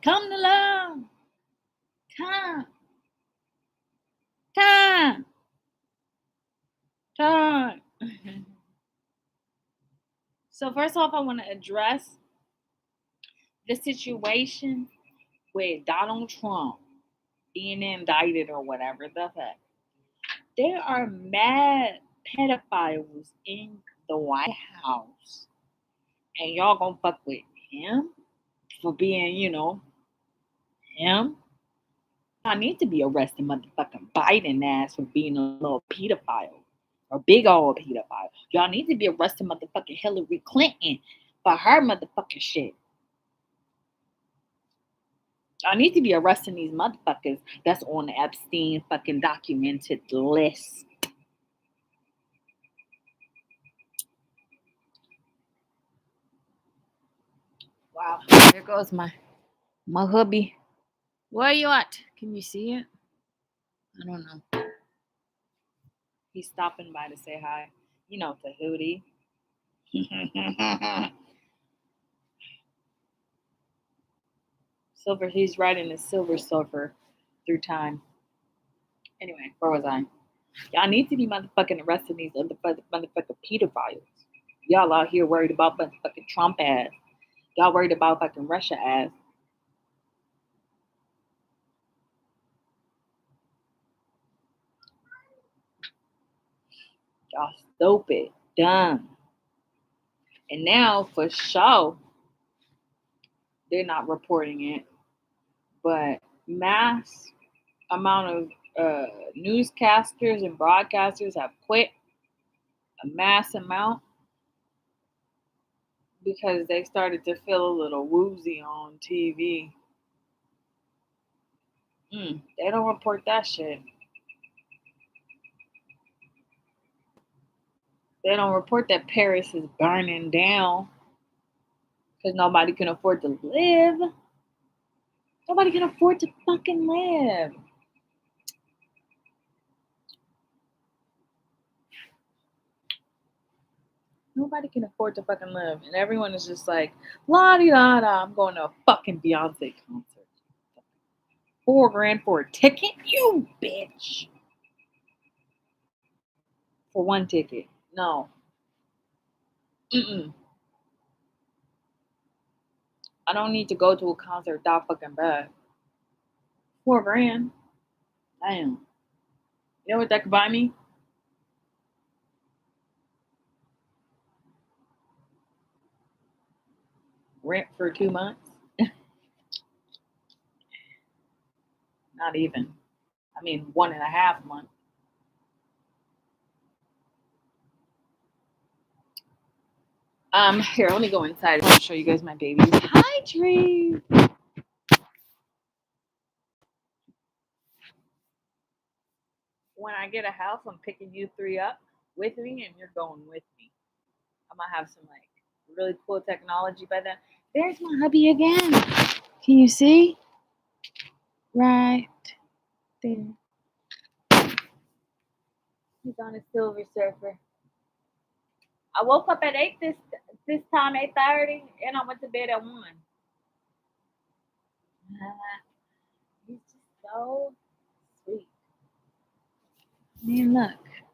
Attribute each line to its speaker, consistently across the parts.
Speaker 1: Come along. Come. Time. Time. So first off, I want to address the situation with Donald Trump being indicted or whatever the fuck. There are mad pedophiles in the White House. And y'all gonna fuck with him for being, him? I need to be arresting motherfucking Biden ass for being a little pedophile. Or big old pedophile. Y'all need to be arresting motherfucking Hillary Clinton for her motherfucking shit. I need to be arresting these motherfuckers that's on the Epstein fucking documented list. Wow, there goes my hubby. Where you at? Can you see it? I don't know. He's stopping by to say hi. You know, to Hootie. Silver, he's riding a Silver Surfer through time. Anyway, where was I? Y'all need to be motherfucking arresting these motherfucking pedophiles. Y'all out here worried about motherfucking Trump ass. Y'all worried about fucking Russia ass. Y'all stupid, dumb. And now for sure, they're not reporting it, but mass amount of newscasters and broadcasters have quit, a mass amount, because they started to feel a little woozy on TV. They don't report that shit. They don't report that Paris is burning down because nobody can afford to live. Nobody can afford to fucking live. Nobody can afford to fucking live. And everyone is just like, la di da da, I'm going to a fucking Beyonce concert. $4,000 for a ticket? You bitch. For one ticket. No. Mm-mm. I don't need to go to a concert that fucking bad. $4,000. Damn. You know what that could buy me? Rent for 2 months? Not even. I mean, 1.5 months. Here, let me go inside. I'll show you guys my babies. Hi, Tree. When I get a house, I'm picking you three up with me, and you're going with me. I'm gonna have some like really cool technology by then. There's my hubby again. Can you see? Right there. He's on a Silver Surfer. I woke up at 8 this time, 8:30, and I went to bed at 1. He's just so sweet. Man, look.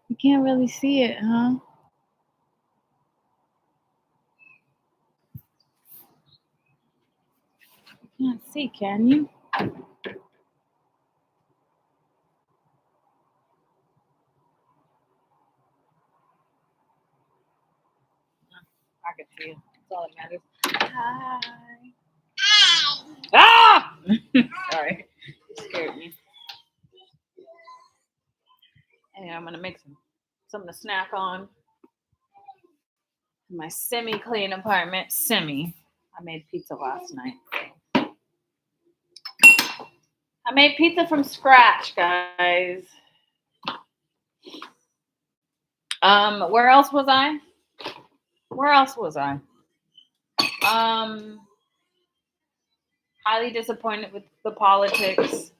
Speaker 1: You can't really see it, huh? You can't see, can you? I can see it. That's all that matters. Hi. Ah! Sorry. You scared me. Hey, I'm gonna make something to snack on. My semi-clean apartment. Semi. I made pizza last night. I made pizza from scratch, guys. Where else was I? Where else was I? Highly disappointed with the politics.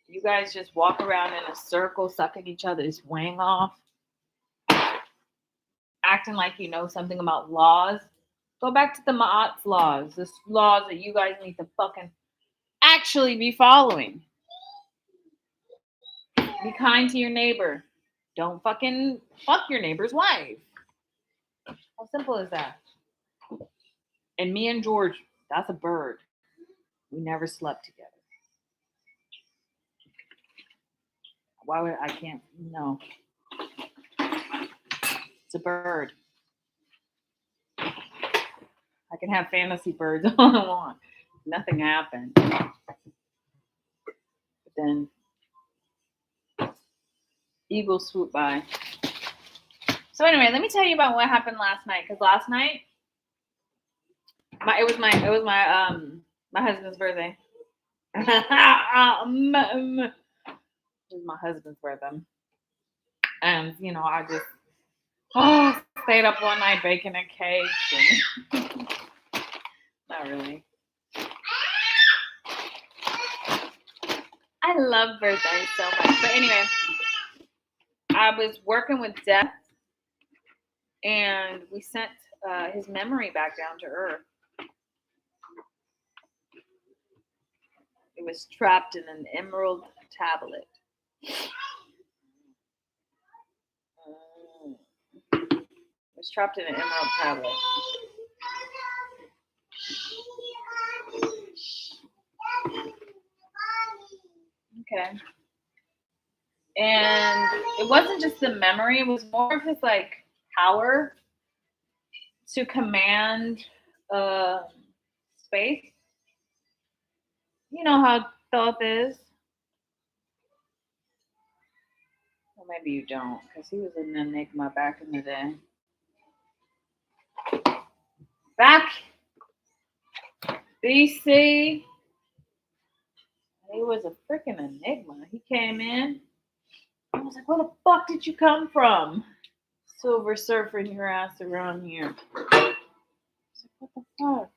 Speaker 1: You guys just walk around in a circle, sucking each other's wang off, acting like you know something about laws. Go back to the Ma'at's laws. The laws that you guys need to fucking actually be following. Be kind to your neighbor. Don't fucking fuck your neighbor's wife. How simple is that? And me and George, that's a bird. We never slept together. Why would I can't? No. It's a bird. I can have fantasy birds all I want. Nothing happened. But then eagles swoop by. So anyway, let me tell you about what happened last night. Because last night, it was my husband's birthday. It was my husband's birthday, and I just stayed up one night baking a cake. And not really. I love birthdays so much. But anyway, I was working with Death, and we sent his memory back down to Earth. It was trapped in an emerald tablet. It was trapped in an emerald tablet. Okay. And it wasn't just the memory, it was more of his power to command space. You know how Thoth is. Well, maybe you don't, because he was an enigma back in the day. Back BC, he was a freaking enigma. He came in. I was like, where the fuck did you come from? Silver surfing your ass around here. I was like, what the fuck?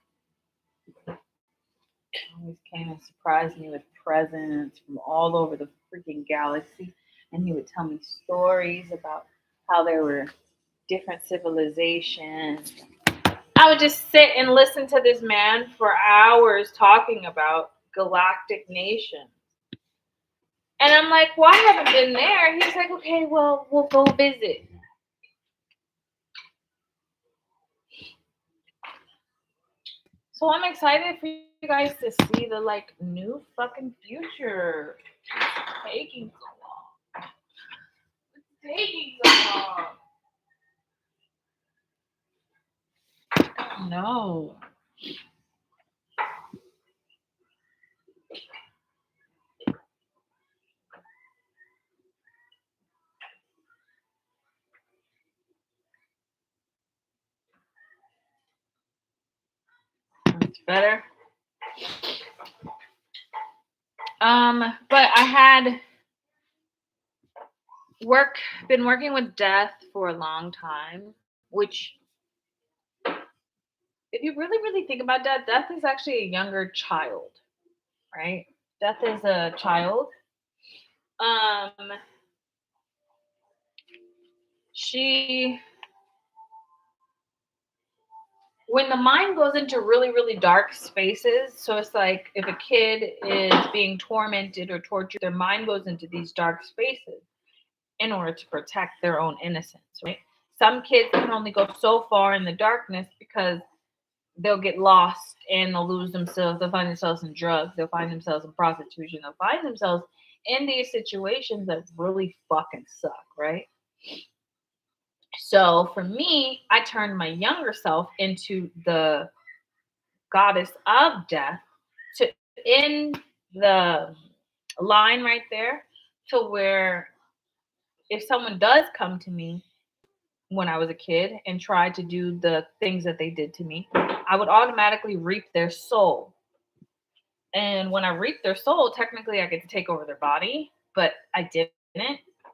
Speaker 1: He always came and surprised me with presents from all over the freaking galaxy. And he would tell me stories about how there were different civilizations. I would just sit and listen to this man for hours talking about galactic nations. And I'm like, well, I haven't been there. He's like, okay, well, we'll go visit. So I'm excited for you guys to see the new fucking future. It's taking so long. It's taking so long. No. It's better. But I had been working with Death for a long time, which if you really, really think about Death, Death is actually a younger child, right? Death is a child. When the mind goes into really, really dark spaces, so it's like if a kid is being tormented or tortured, their mind goes into these dark spaces in order to protect their own innocence, right? Some kids can only go so far in the darkness because they'll get lost and they'll lose themselves. They'll find themselves in drugs. They'll find themselves in prostitution. They'll find themselves in these situations that really fucking suck, right? So for me, I turned my younger self into the goddess of death to end the line right there to where if someone does come to me when I was a kid and try to do the things that they did to me, I would automatically reap their soul. And when I reap their soul, technically I get to take over their body, but I didn't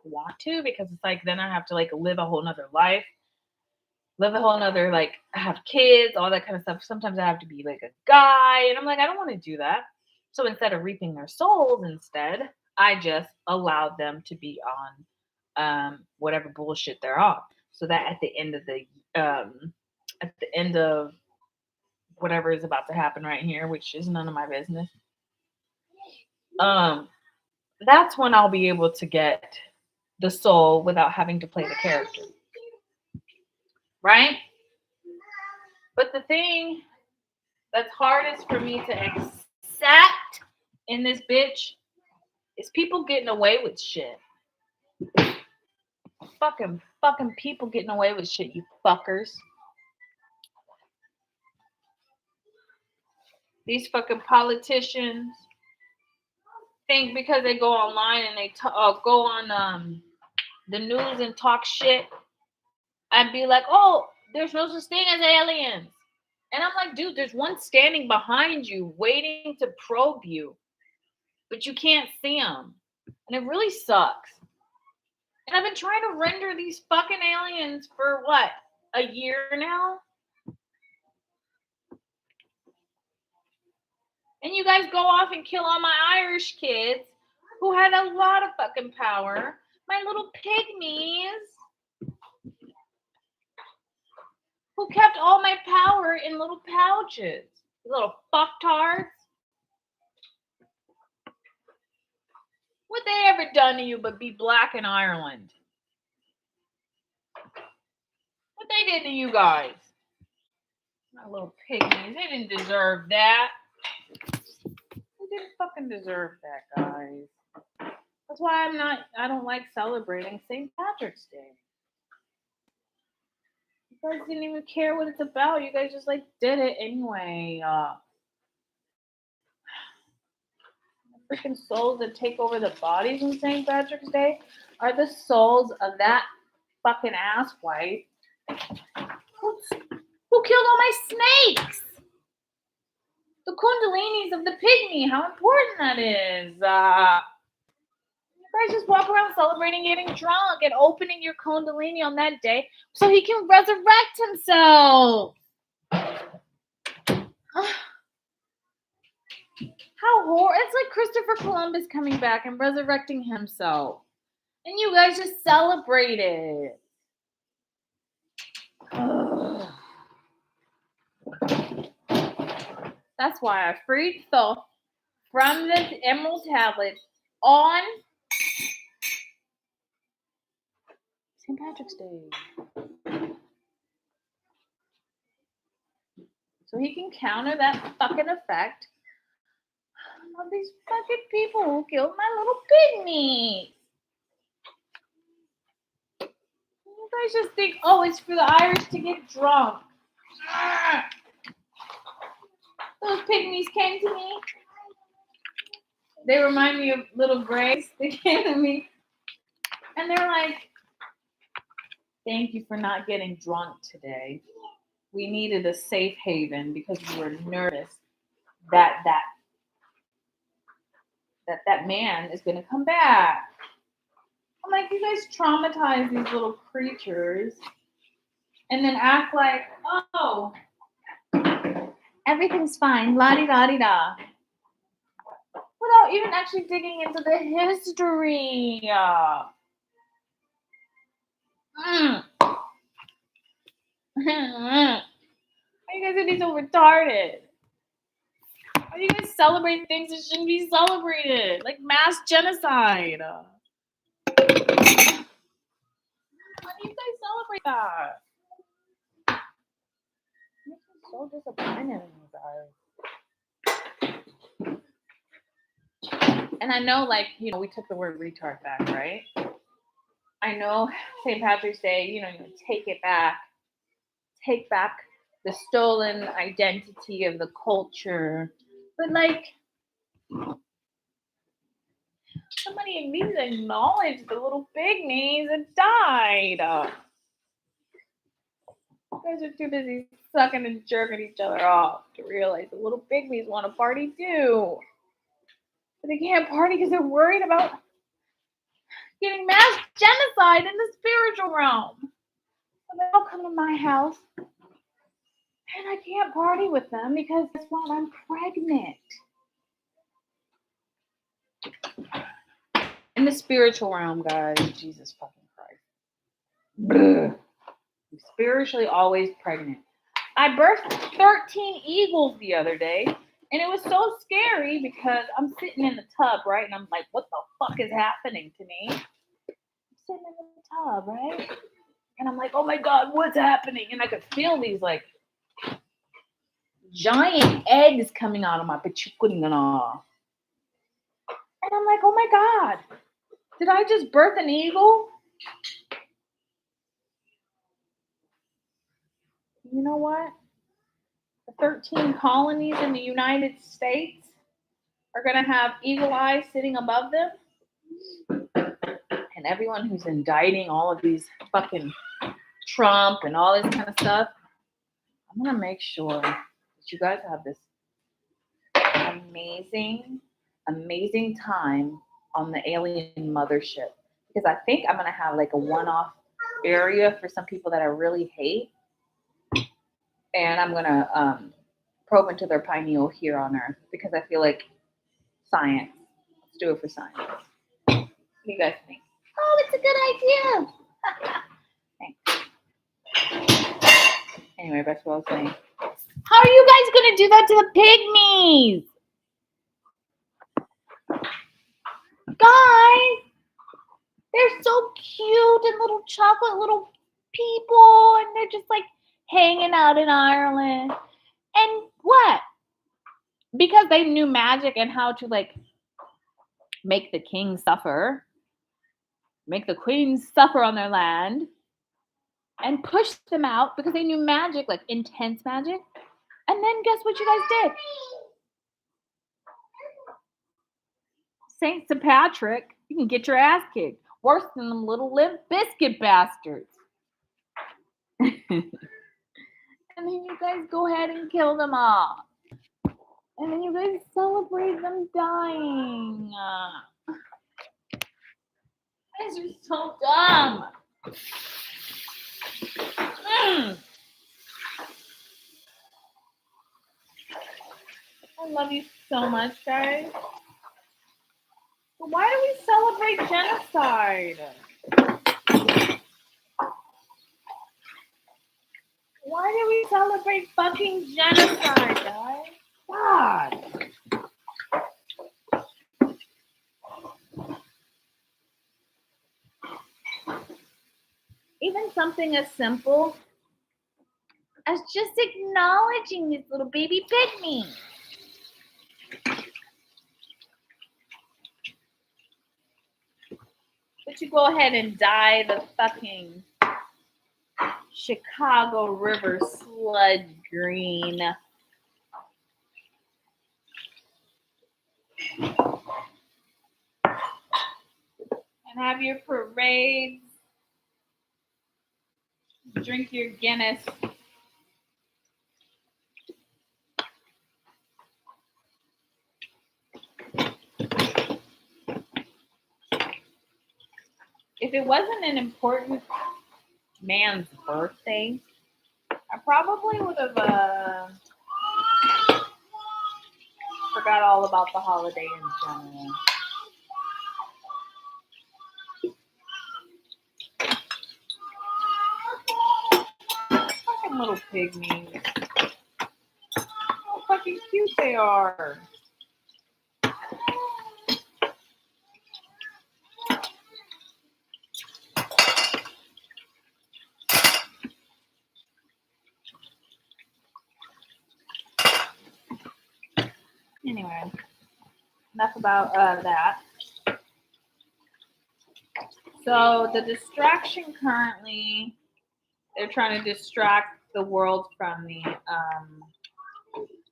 Speaker 1: want to because it's like then I have to live a whole nother life, live a whole nother have kids, all that kind of stuff. Sometimes I have to be a guy, and I'm like, I don't want to do that. So instead of reaping their souls, I just allowed them to be on whatever bullshit they're on. So that at the end of whatever is about to happen right here, which is none of my business, That's when I'll be able to get the soul without having to play the character. Right? But the thing that's hardest for me to accept in this bitch is people getting away with shit. Fucking people getting away with shit, you fuckers. These fucking politicians think because they go online and they go on the news and talk shit, I'd be like, oh, there's no such thing as aliens. And I'm like, dude, there's one standing behind you waiting to probe you, but you can't see them. And it really sucks. And I've been trying to render these fucking aliens for what, a year now? And you guys go off and kill all my Irish kids who had a lot of fucking power. My little pygmies who kept all my power in little pouches. Little fucktards. What they ever done to you but be black in Ireland? What they did to you guys? My little pygmies. They didn't deserve that. They didn't fucking deserve that, guys. That's why I don't like celebrating St. Patrick's Day. You guys didn't even care what it's about. You guys just did it anyway. The freaking souls that take over the bodies on St. Patrick's Day are the souls of that fucking asswipe who killed all my snakes. The kundalinis of the pygmy. How important that is. You guys just walk around celebrating getting drunk and opening your kundalini on that day so he can resurrect himself. How horrible. It's like Christopher Columbus coming back and resurrecting himself. And you guys just celebrate it. That's why I freed Thoth from the Emerald Tablet on St. Patrick's Day. So he can counter that fucking effect of these fucking people who killed my little pygmies. You guys just think, oh, it's for the Irish to get drunk. Those pygmies came to me. They remind me of little Grace. They came to me. And they're like, thank you for not getting drunk today. We needed a safe haven because we were nervous that man is going to come back. I'm like, you guys traumatize these little creatures and then act like, oh, everything's fine, la-di-da-di-da. Without even actually digging into the history. You guys are so retarded. Why are you guys celebrating things that shouldn't be celebrated? Like mass genocide. Why do you guys celebrate that? It makes me so disappointed in you guys. And I know, we took the word retard back, right? I know St. Patrick's Day, you take it back. Take back the stolen identity of the culture. But somebody needs to acknowledge the little pygmies that died. You guys are too busy sucking and jerking each other off to realize the little pygmies want to party too. But they can't party because they're worried about getting mass genocide in the spiritual realm. So they all come to my house. And I can't party with them because guess what? I'm pregnant. In the spiritual realm, guys, Jesus fucking Christ. I'm spiritually always pregnant. I birthed 13 eagles the other day And it was so scary because I'm sitting in the tub, right? And I'm like, what the fuck is happening to me? I'm sitting in the tub, right? And I'm like, oh my God, what's happening? And I could feel these like giant eggs coming out of my pachukunana. And I'm like, oh my God, did I just birth an eagle? You know what? The 13 colonies in the United States are going to have eagle eyes sitting above them. And everyone who's indicting all of these fucking Trump and all this kind of stuff, I'm going to make sure that you guys have this amazing, amazing time on the alien mothership. Because I think I'm going to have like a one-off area for some people that I really hate. And I'm going to probe into their pineal here on Earth because I feel like science. Let's do it for science. What do you guys think? Oh, it's a good idea. Thanks. Anyway, that's what I was saying. How are you guys going to do that to the pygmies? Guys, they're so cute and little chocolate little people, and they're just like hanging out in Ireland. And what? Because they knew magic and how to like make the king suffer, make the queens suffer on their land, and push them out because they knew magic, like intense magic. And then guess what you guys did? St. Patrick, you can get your ass kicked. Worse than them little Limp Biscuit bastards. And then you guys go ahead and kill them all. And then you guys celebrate them dying. You guys are so dumb. I love you so much, guys. But why do we celebrate genocide? Why do we celebrate fucking genocide, guys? God. Even something as simple as just acknowledging these little baby pygmies. But you go ahead and dye the fucking Chicago River sludge green. And have your parades. Drink your Guinness. If it wasn't an important man's birthday, I probably would have forgot all about the holiday in general. Fucking little pygmies. How fucking cute they are. Anyway, enough about that. So the distraction currently, they're trying to distract the world from the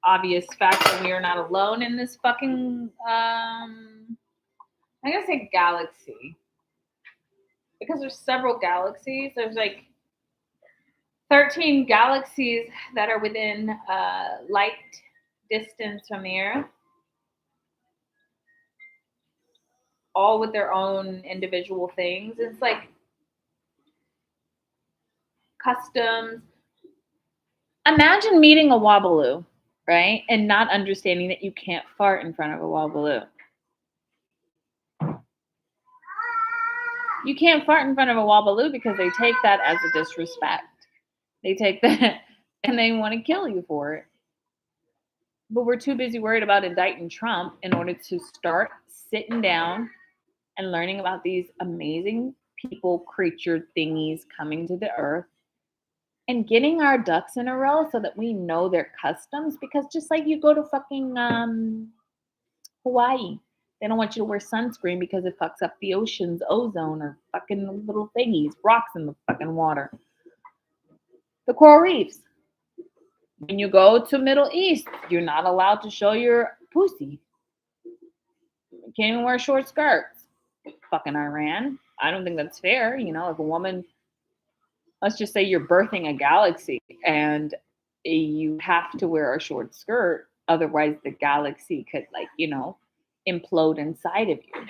Speaker 1: obvious fact that we are not alone in this fucking, I'm going to say galaxy. Because there's several galaxies. There's like 13 galaxies that are within light distance from the Earth. All with their own individual things. It's like customs. Imagine meeting a Wabaloo, right? And not understanding that you can't fart in front of a Wabaloo. You can't fart in front of a Wabaloo because they take that as a disrespect. They take that and they want to kill you for it. But we're too busy worried about indicting Trump in order to start sitting down and learning about these amazing people, creature thingies coming to the earth and getting our ducks in a row so that we know their customs. Because just like you go to fucking Hawaii, they don't want you to wear sunscreen because it fucks up the ocean's ozone or fucking little thingies, rocks in the fucking water. The coral reefs. When you go to Middle East, you're not allowed to show your pussy. You can't even wear short skirts. Fucking Iran. I don't think that's fair. You know, if a woman, let's just say you're birthing a galaxy and you have to wear a short skirt, otherwise the galaxy could, like, you know, implode inside of you.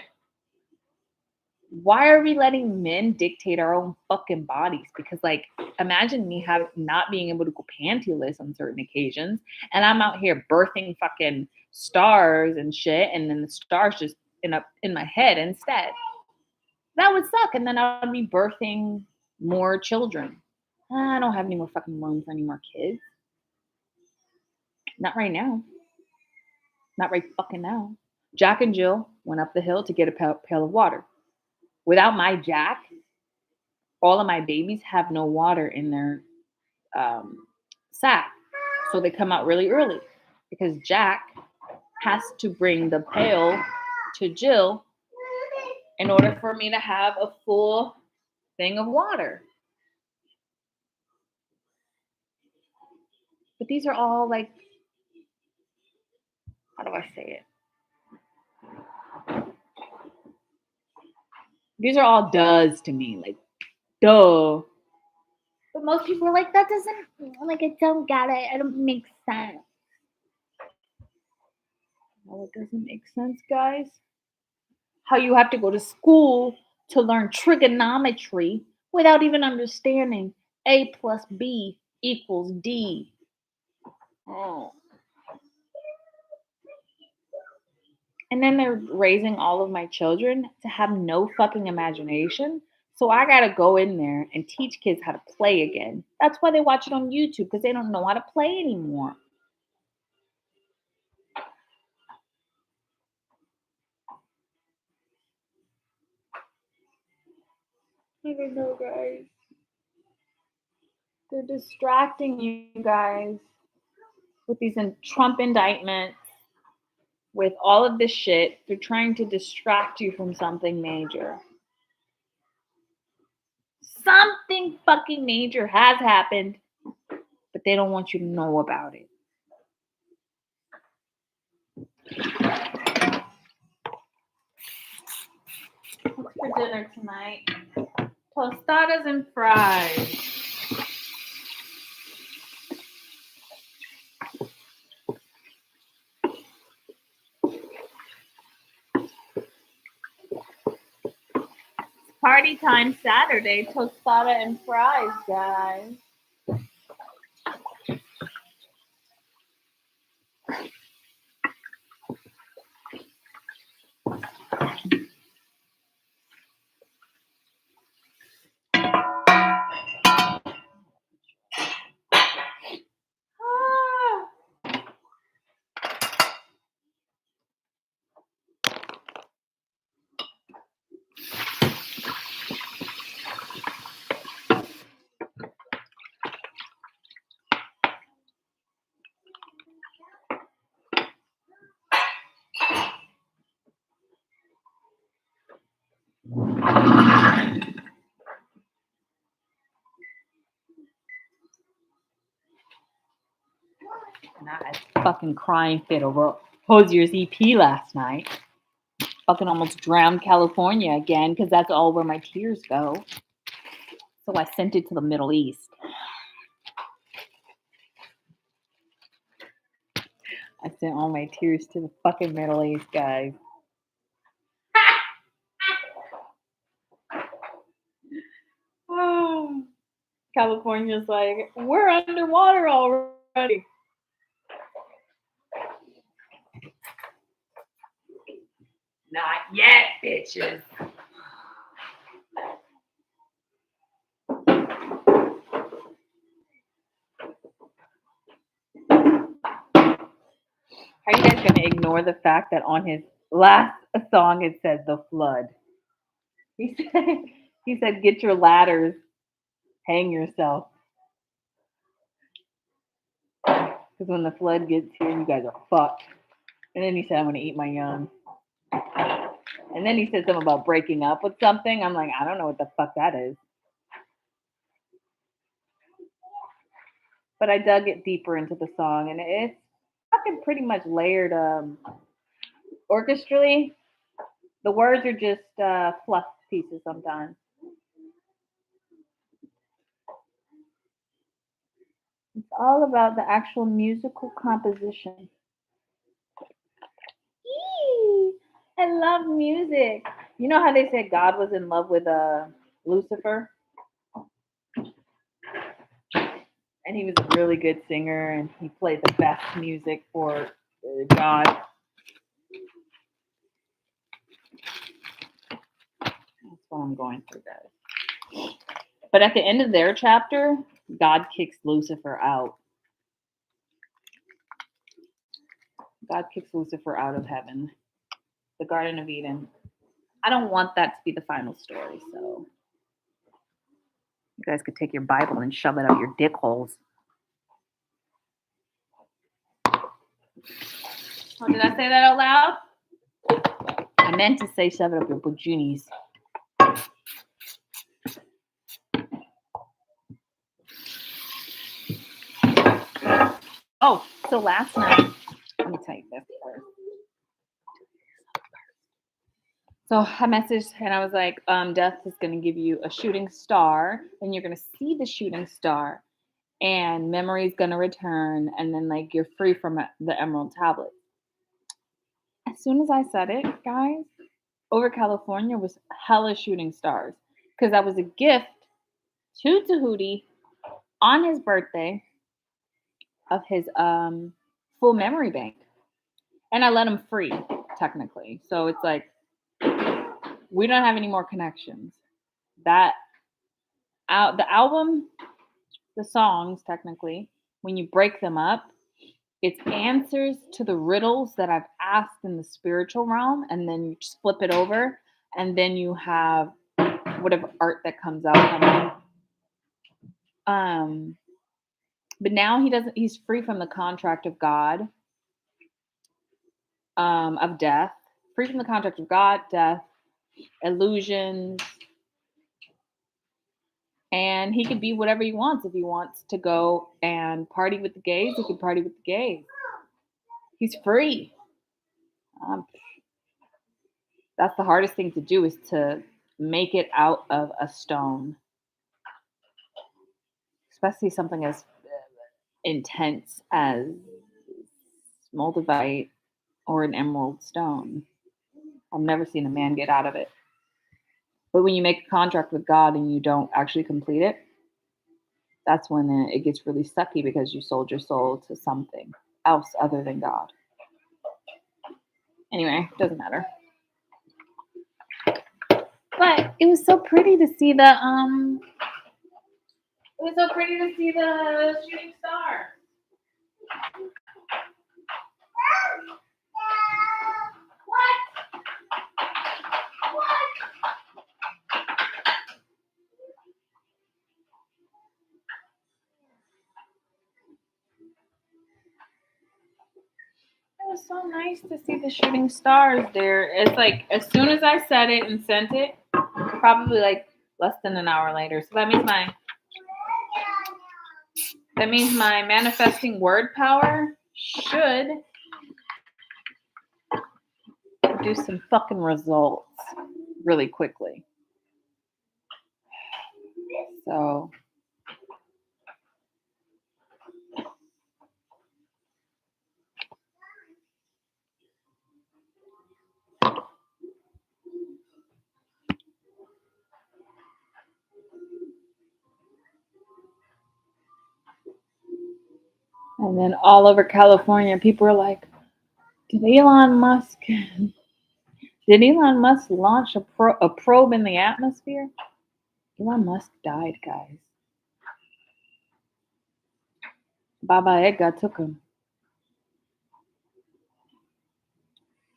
Speaker 1: Why are we letting men dictate our own fucking bodies? Because, like, imagine me not being able to go pantyless on certain occasions, and I'm out here birthing fucking stars and shit, and then the stars just in my head instead. That would suck, and then I would be birthing more children. I don't have any more fucking room for any more kids. Not right now. Not right fucking now. Jack and Jill went up the hill to get a pail of water. Without my Jack, all of my babies have no water in their sack. So they come out really early because Jack has to bring the pail to Jill in order for me to have a full thing of water. But these are all like, how do I say it? These are all does to me, like, duh. But most people are like, that doesn't, like, I don't get it. It don't make sense. No, it doesn't make sense, guys. How you have to go to school to learn trigonometry without even understanding A plus B equals D. Oh. And then they're raising all of my children to have no fucking imagination. So I gotta go in there and teach kids how to play again. That's why they watch it on YouTube, because they don't know how to play anymore. I don't know, guys. They're distracting you guys with these Trump indictments, with all of this shit. They're trying to distract you from something major. Something fucking major has happened, but they don't want you to know about it. What's for dinner tonight? Tostadas and fries. Party time Saturday, tostada and fries, guys. And I had a fucking crying fit over Hosier's EP last night. Fucking almost drowned California again, because that's all where my tears go. So I sent it to the Middle East. I sent all my tears to the fucking Middle East, guys. California's like, we're underwater already. Not yet, bitches. How are you guys going to ignore the fact that on his last song it said the flood? He said, he said, get your ladders, hang yourself. Because when the flood gets here, you guys are fucked. And then he said, I'm going to eat my young. And then he said something about breaking up with something. I'm like, I don't know what the fuck that is. But I dug it deeper into the song, and it's fucking pretty much layered orchestrally. The words are just fluff pieces sometimes. It's all about the actual musical composition. Yee! I love music. You know how they said God was in love with Lucifer? And he was a really good singer, and he played the best music for God. That's what I'm going through, guys. But at the end of their chapter, God kicks Lucifer out. God kicks Lucifer out of heaven, the Garden of Eden. I don't want that to be the final story, so you guys could take your Bible and shove it up your dick holes. Oh, did I say that out loud? I meant to say shove it up your bajunies. Oh, so last night, let me tell you this first. So I messaged and I was like, Death is going to give you a shooting star, and you're going to see the shooting star, and memory is going to return, and then like you're free from the Emerald Tablet. As soon as I said it, guys, over California was hella shooting stars, because that was a gift to Tahuti on his birthday of his full memory bank, and I let him free technically. So it's like we don't have any more connections. That the album, the songs technically, when you break them up, it's answers to the riddles that I've asked in the spiritual realm, and then you just flip it over, and then you have whatever art that comes out from it. But now he's free from the contract of God, of death, free from the contract of God, death, illusions, and he can be whatever he wants. If he wants to go and party with the gays, he can party with the gays. He's free. That's the hardest thing to do, is to make it out of a stone, especially something as intense as moldavite or an emerald stone. I've never seen a man get out of it. But when you make a contract with God and you don't actually complete it, that's when it gets really sucky, because you sold your soul to something else other than God. Anyway, doesn't matter. But it was so pretty to see the shooting star. It was so nice to see the shooting stars there. It's like as soon as I said it and sent it, probably like less than an hour later. So that means my manifesting word power should produce some fucking results really quickly. So and then all over California, people were like, Did Elon Musk launch a probe in the atmosphere? Elon Musk died, guys. Baba Yaga took him.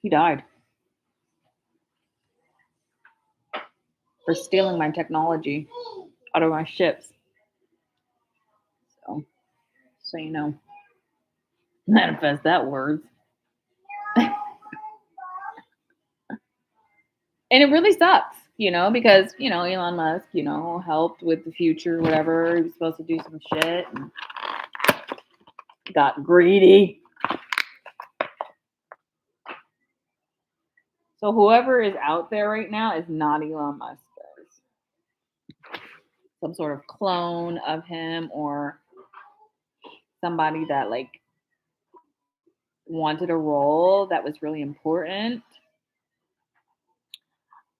Speaker 1: He died for stealing my technology out of my ships. So you know, manifest that words. And it really sucks, because Elon Musk, helped with the future, whatever. He was supposed to do some shit and got greedy. So whoever is out there right now is not Elon Musk. Some sort of clone of him or somebody that like wanted a role that was really important.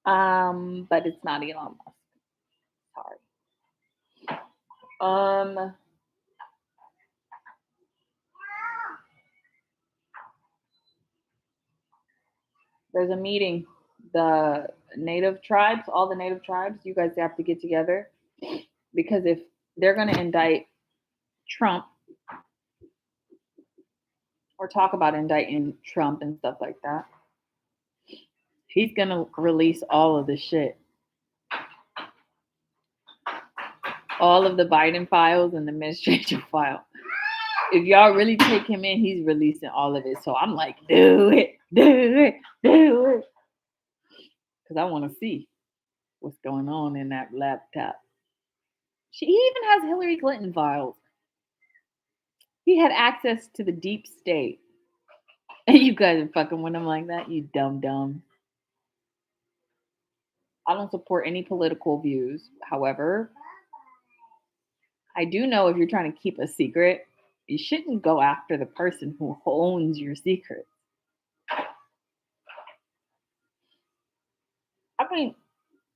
Speaker 1: But it's not Elon Musk. Sorry. There's a meeting. The native tribes, all the native tribes, you guys have to get together because if they're going to indict Trump or talk about indicting Trump and stuff like that, he's going to release all of the shit. All of the Biden files and the administration file. If y'all really take him in, he's releasing all of it. So I'm like, do it. Because I want to see what's going on in that laptop. He even has Hillary Clinton files. He had access to the deep state. And you guys are fucking with him like that, you dumb. I don't support any political views. However, I do know if you're trying to keep a secret, you shouldn't go after the person who owns your secret. I mean,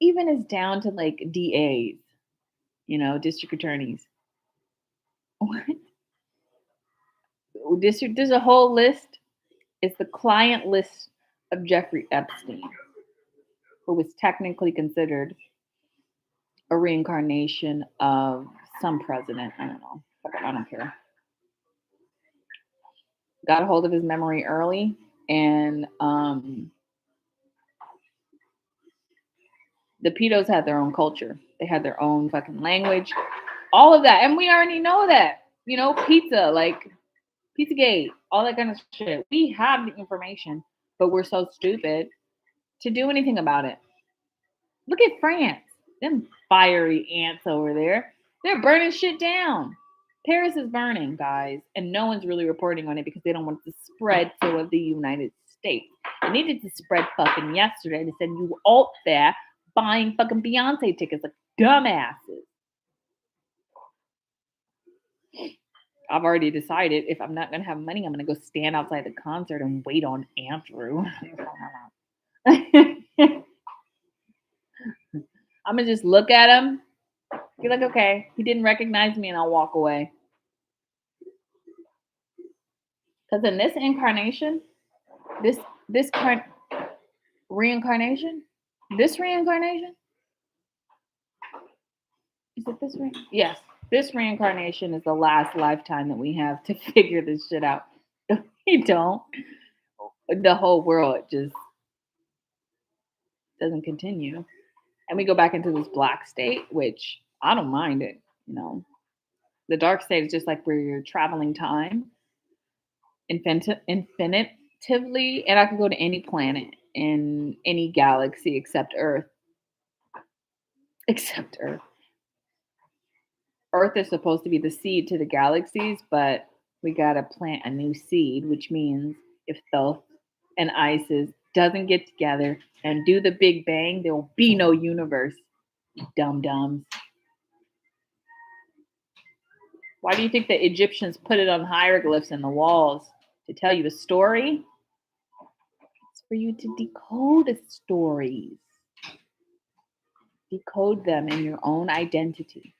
Speaker 1: even it's down to like DAs, district attorneys. What? There's a whole list. It's the client list of Jeffrey Epstein, who was technically considered a reincarnation of some president. I don't know. I don't care. Got a hold of his memory early, and the pedos had their own culture. They had their own fucking language, all of that, and we already know that. Pizza, like Pizzagate, all that kind of shit. We have the information, but we're so stupid to do anything about it. Look at France. Them fiery ants over there. They're burning shit down. Paris is burning, guys, and no one's really reporting on it because they don't want it to spread to the United States. It needed to spread fucking yesterday. They said you out there buying fucking Beyonce tickets like dumbasses. I've already decided if I'm not going to have money, I'm going to go stand outside the concert and wait on Andrew. I'm going to just look at him, be like, okay, he didn't recognize me, and I'll walk away. Because in this incarnation, this reincarnation, is it this reincarnation? Yes. This reincarnation is the last lifetime that we have to figure this shit out. If we don't, the whole world just doesn't continue. And we go back into this black state, which I don't mind it. The dark state is just like where you're traveling time infinitively, and I can go to any planet in any galaxy except Earth. Earth is supposed to be the seed to the galaxies, but we gotta plant a new seed, which means if Thoth and Isis doesn't get together and do the Big Bang, there will be no universe. Dum-dums. Why do you think the Egyptians put it on hieroglyphs in the walls? To tell you a story? It's for you to decode the stories. Decode them in your own identity.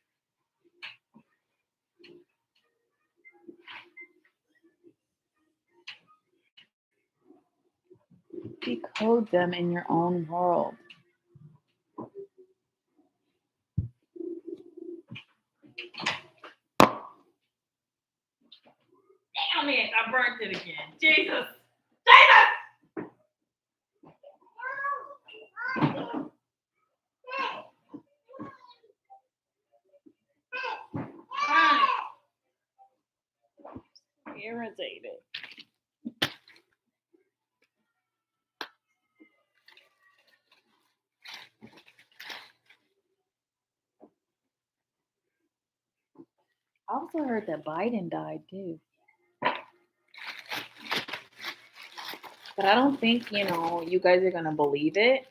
Speaker 1: Decode them in your own world. Damn it, I burnt it again. Jesus! also heard that Biden died too. But I don't think, you guys are going to believe it.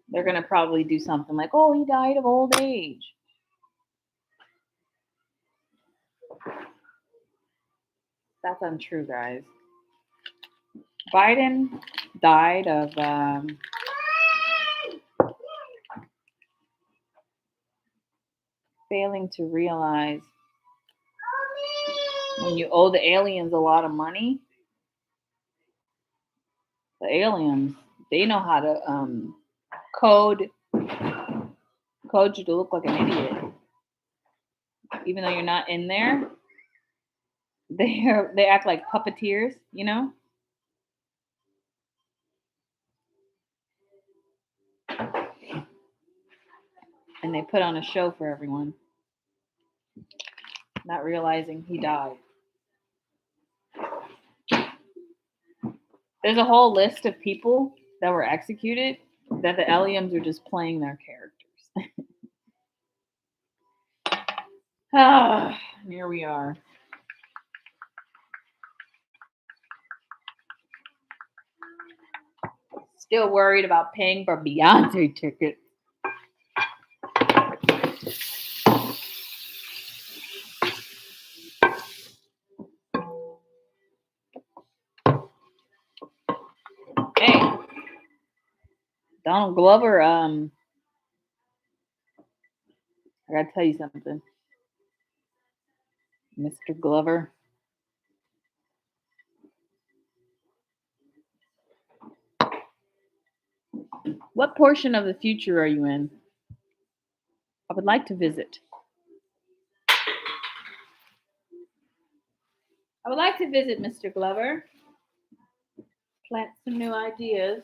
Speaker 1: They're going to probably do something like, oh, he died of old age. That's untrue, guys. Biden died of failing to realize when you owe the aliens a lot of money, the aliens, they know how to code you to look like an idiot. Even though you're not in there, they act like puppeteers, And they put on a show for everyone, not realizing he died. There's a whole list of people that were executed that the aliens are just playing their characters. Here we are. Still worried about paying for Beyonce tickets. Hey, Donald Glover, I gotta tell you something. Mr. Glover. What portion of the future are you in? I would like to visit. I would like to visit, Mr. Glover. Plant some new ideas.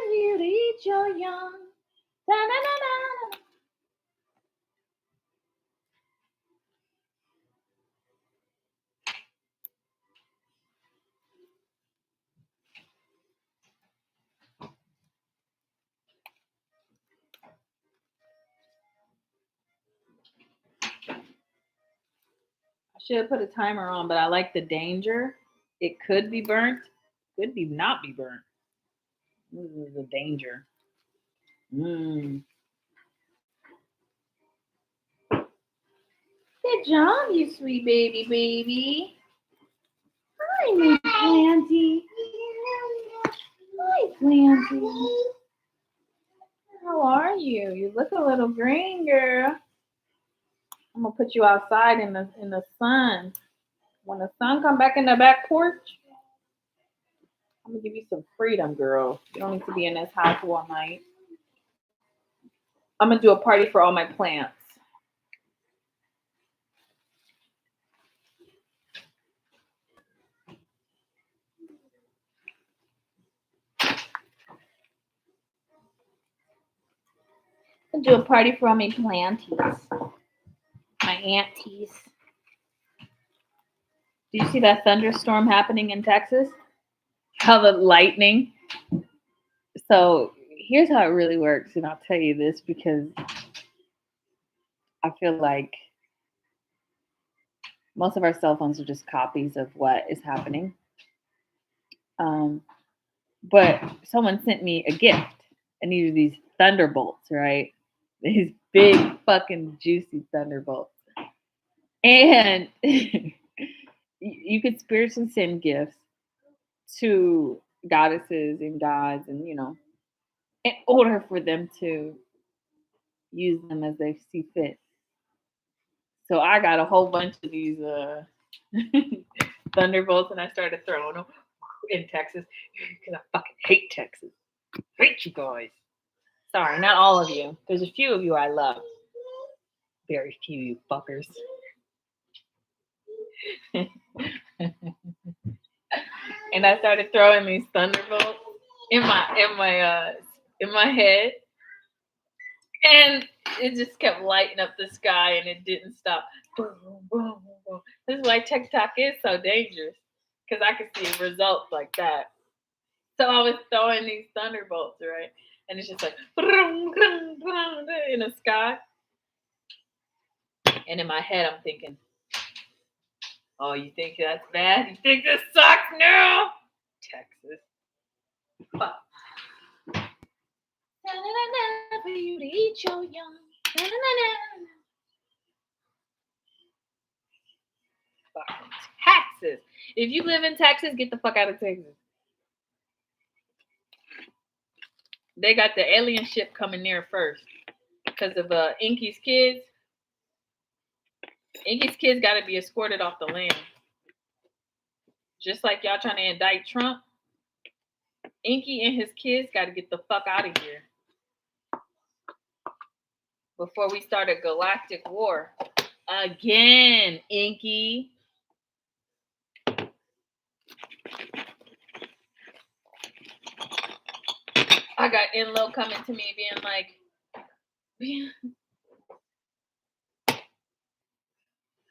Speaker 1: You to eat your young. I should have put a timer on, but I like the danger. It could be burnt, could be not be burnt. This is a danger. Good job, you sweet baby. Hi, Miss Planty. Hi, Planty. How are you? You look a little green, girl. I'm gonna put you outside in the sun. When the sun come back in the back porch, I'm gonna give you some freedom, girl. You don't need to be in this house all night. I'm gonna do a party for all my plants. I'm gonna do a party for all my planties. My aunties. Do you see that thunderstorm happening in Texas? How the lightning. So here's how it really works, and I'll tell you this because I feel like most of our cell phones are just copies of what is happening. But someone sent me a gift, and these are these thunderbolts, right? These big fucking juicy thunderbolts. And you could spiritually send gifts to goddesses and gods, and in order for them to use them as they see fit. So I got a whole bunch of these thunderbolts, and I started throwing them in Texas because I fucking hate Texas. Hate you guys. Sorry, not all of you. There's a few of you I love. Very few, you fuckers. And I started throwing these thunderbolts in my head, and it just kept lighting up the sky, and it didn't stop. Boom, boom, boom. This is why TikTok is so dangerous. because I could see results like that. So I was throwing these thunderbolts, right? And it's just like in the sky. And in my head, I'm thinking, oh, you think that's bad? You think this sucks now? Texas. Fuck. For you to eat your young. Fucking Texas. If you live in Texas, get the fuck out of Texas. They got the alien ship coming near first because of Inky's kids. Inky's kids got to be escorted off the land. Just like y'all trying to indict Trump, Inky and his kids got to get the fuck out of here before we start a galactic war. Again, Inky. I got Enlo coming to me being like,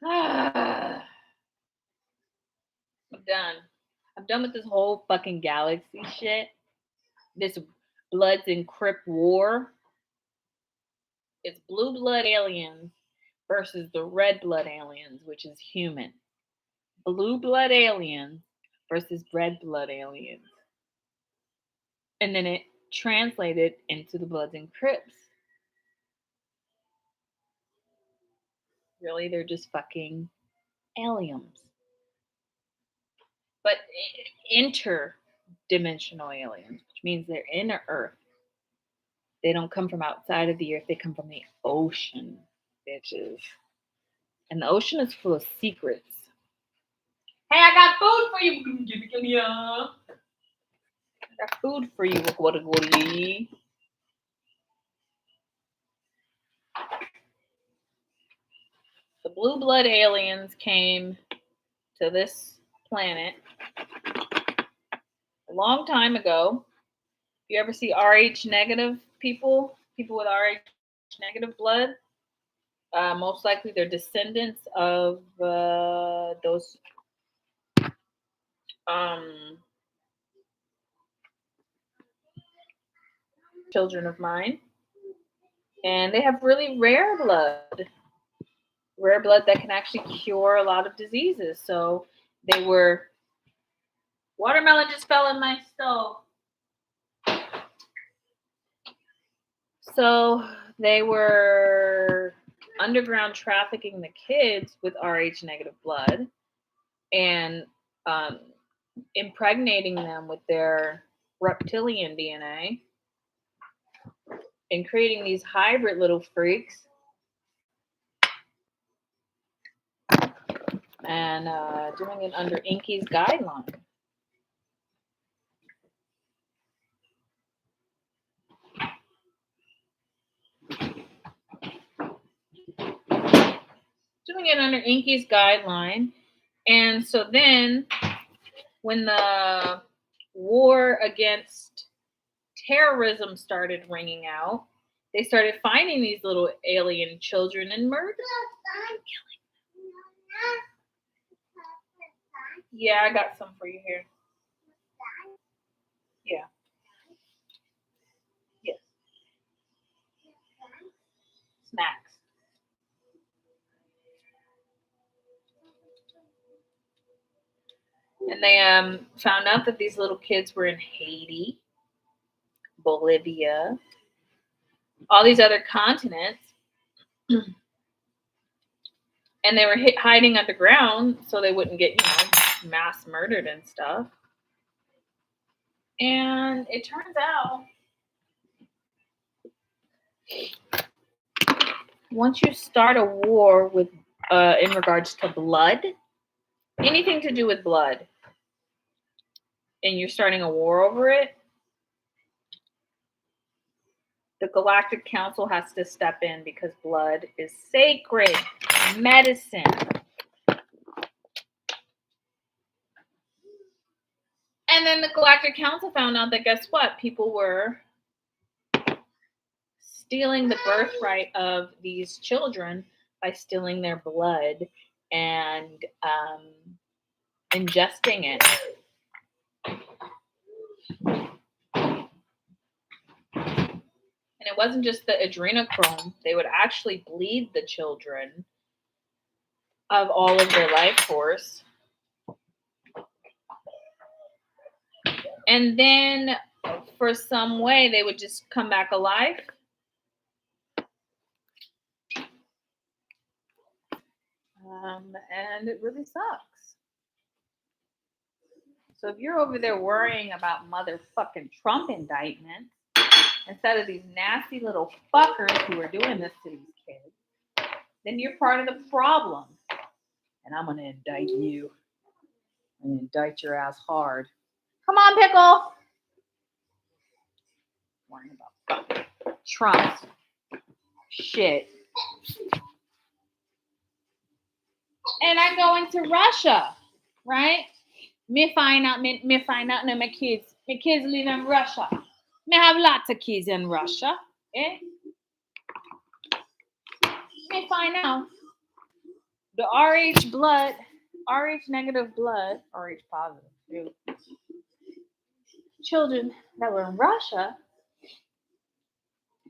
Speaker 1: I'm done. I'm done with this whole fucking galaxy shit. This Bloods and Crip war. It's blue blood aliens versus the red blood aliens, which is human. Blue blood aliens versus red blood aliens. And then it translated into the Bloods and Crips. Really, they're just fucking aliens. But interdimensional aliens, which means they're in Earth. They don't come from outside of the Earth. They come from the ocean, bitches. And the ocean is full of secrets. Hey, I got food for you. I got food for you. The blue blood aliens came to this planet a long time ago. You ever see Rh negative people with Rh negative blood? Most likely they're descendants of those children of mine. And they have really rare blood that can actually cure a lot of diseases. So they were, watermelon just fell in my stove. So they were underground trafficking the kids with Rh negative blood and impregnating them with their reptilian DNA and creating these hybrid little freaks and doing it under Inky's guideline. Doing it under Inky's guideline. And so then when the war against terrorism started ringing out, they started finding these little alien children and murdering them. Yeah, I got some for you here. Yeah. Yes. Snacks. And they found out that these little kids were in Haiti, Bolivia, all these other continents. And they were hiding underground so they wouldn't get, mass murdered and stuff. And it turns out once you start a war with in regards to blood, anything to do with blood, and you're starting a war over it, the Galactic Council has to step in because blood is sacred medicine. And then the Galactic Council found out that guess what? People were stealing the birthright of these children by stealing their blood and ingesting it. And it wasn't just the adrenochrome. They would actually bleed the children of all of their life force. And then for some way, they would just come back alive. And it really sucks. So if you're over there worrying about motherfucking Trump indictments, instead of these nasty little fuckers who are doing this to these kids, then you're part of the problem. And I'm going to indict you. I'm going to indict your ass hard. Come on, Pickle. Worrying about fucking Trump shit. And I go into Russia, right? Me find out no my kids. My kids live in Russia. Me have lots of kids in Russia. Eh? Me find out the RH blood, RH negative blood, RH positive too. Children that were in Russia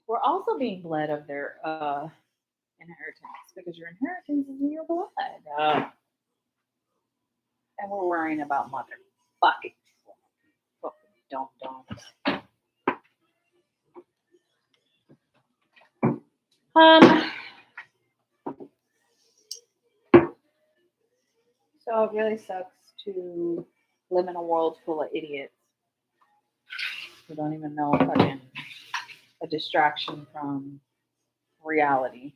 Speaker 1: were also being bled of their inheritance because your inheritance is in your blood. And we're worrying about motherfucking don't. So it really sucks to live in a world full of idiots who don't even know fucking a distraction from reality.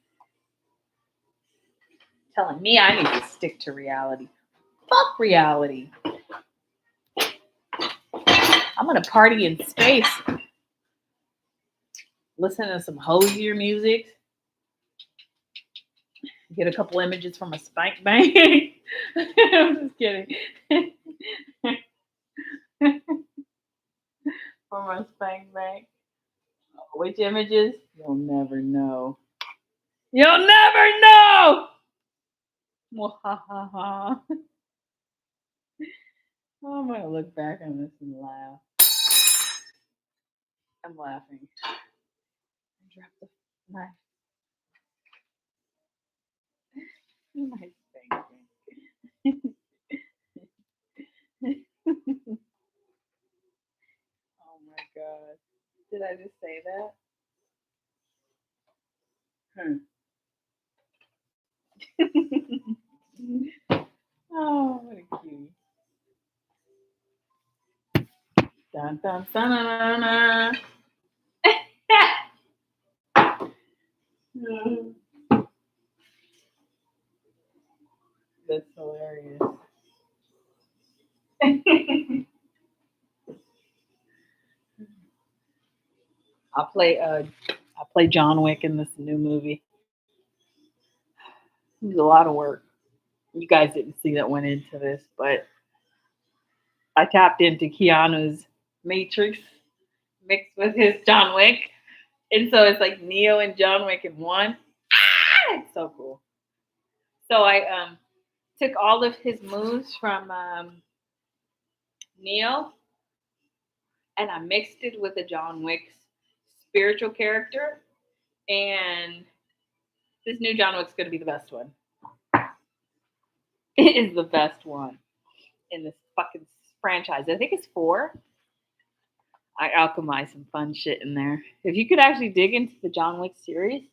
Speaker 1: Telling me I need to stick to reality. Fuck reality. I'm gonna party in space. Listen to some hosier music. Get a couple images from a spank bank. I'm just kidding. From a spank bank. Which images? You'll never know. You'll never know! I'm gonna look back on this and laugh. I'm laughing. I dropped the knife. My spank bank. Oh my god. Did I just say that? Oh, what a cutie. Dun dun dun. That's hilarious. I play John Wick in this new movie. It was a lot of work. You guys didn't see that went into this, but I tapped into Keanu's Matrix mixed with his John Wick. And so it's like Neo and John Wick in one. It's so cool. So I took all of his moves from Neo and I mixed it with a John Wick's spiritual character. And this new John Wick's going to be the best one. It is the best one in this fucking franchise. I think it's 4. I alchemized some fun shit in there. If you could actually dig into the John Wick series,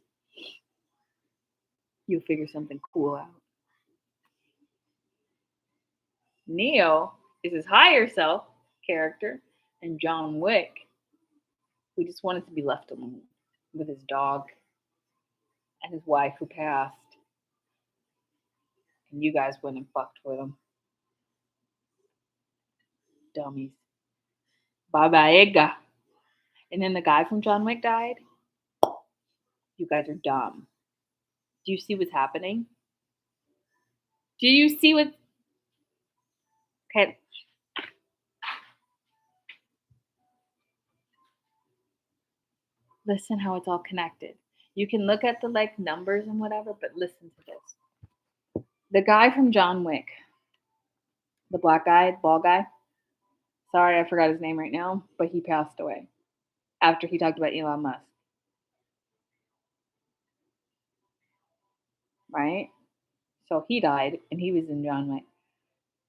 Speaker 1: you'll figure something cool out. Neo is his higher self character, and John Wick, who just wanted to be left alone with his dog and his wife who passed. And you guys went and fucked with him. Dummies. Baba Yaga. And then the guy from John Wick died. You guys are dumb. Do you see what's happening? Do you see what? Okay. Listen how it's all connected. You can look at the like numbers and whatever, but listen to this. The guy from John Wick The black guy, bald guy. Sorry, I forgot his name right now, but he passed away after he talked about Elon Musk, right? So he died and he was in John Wick.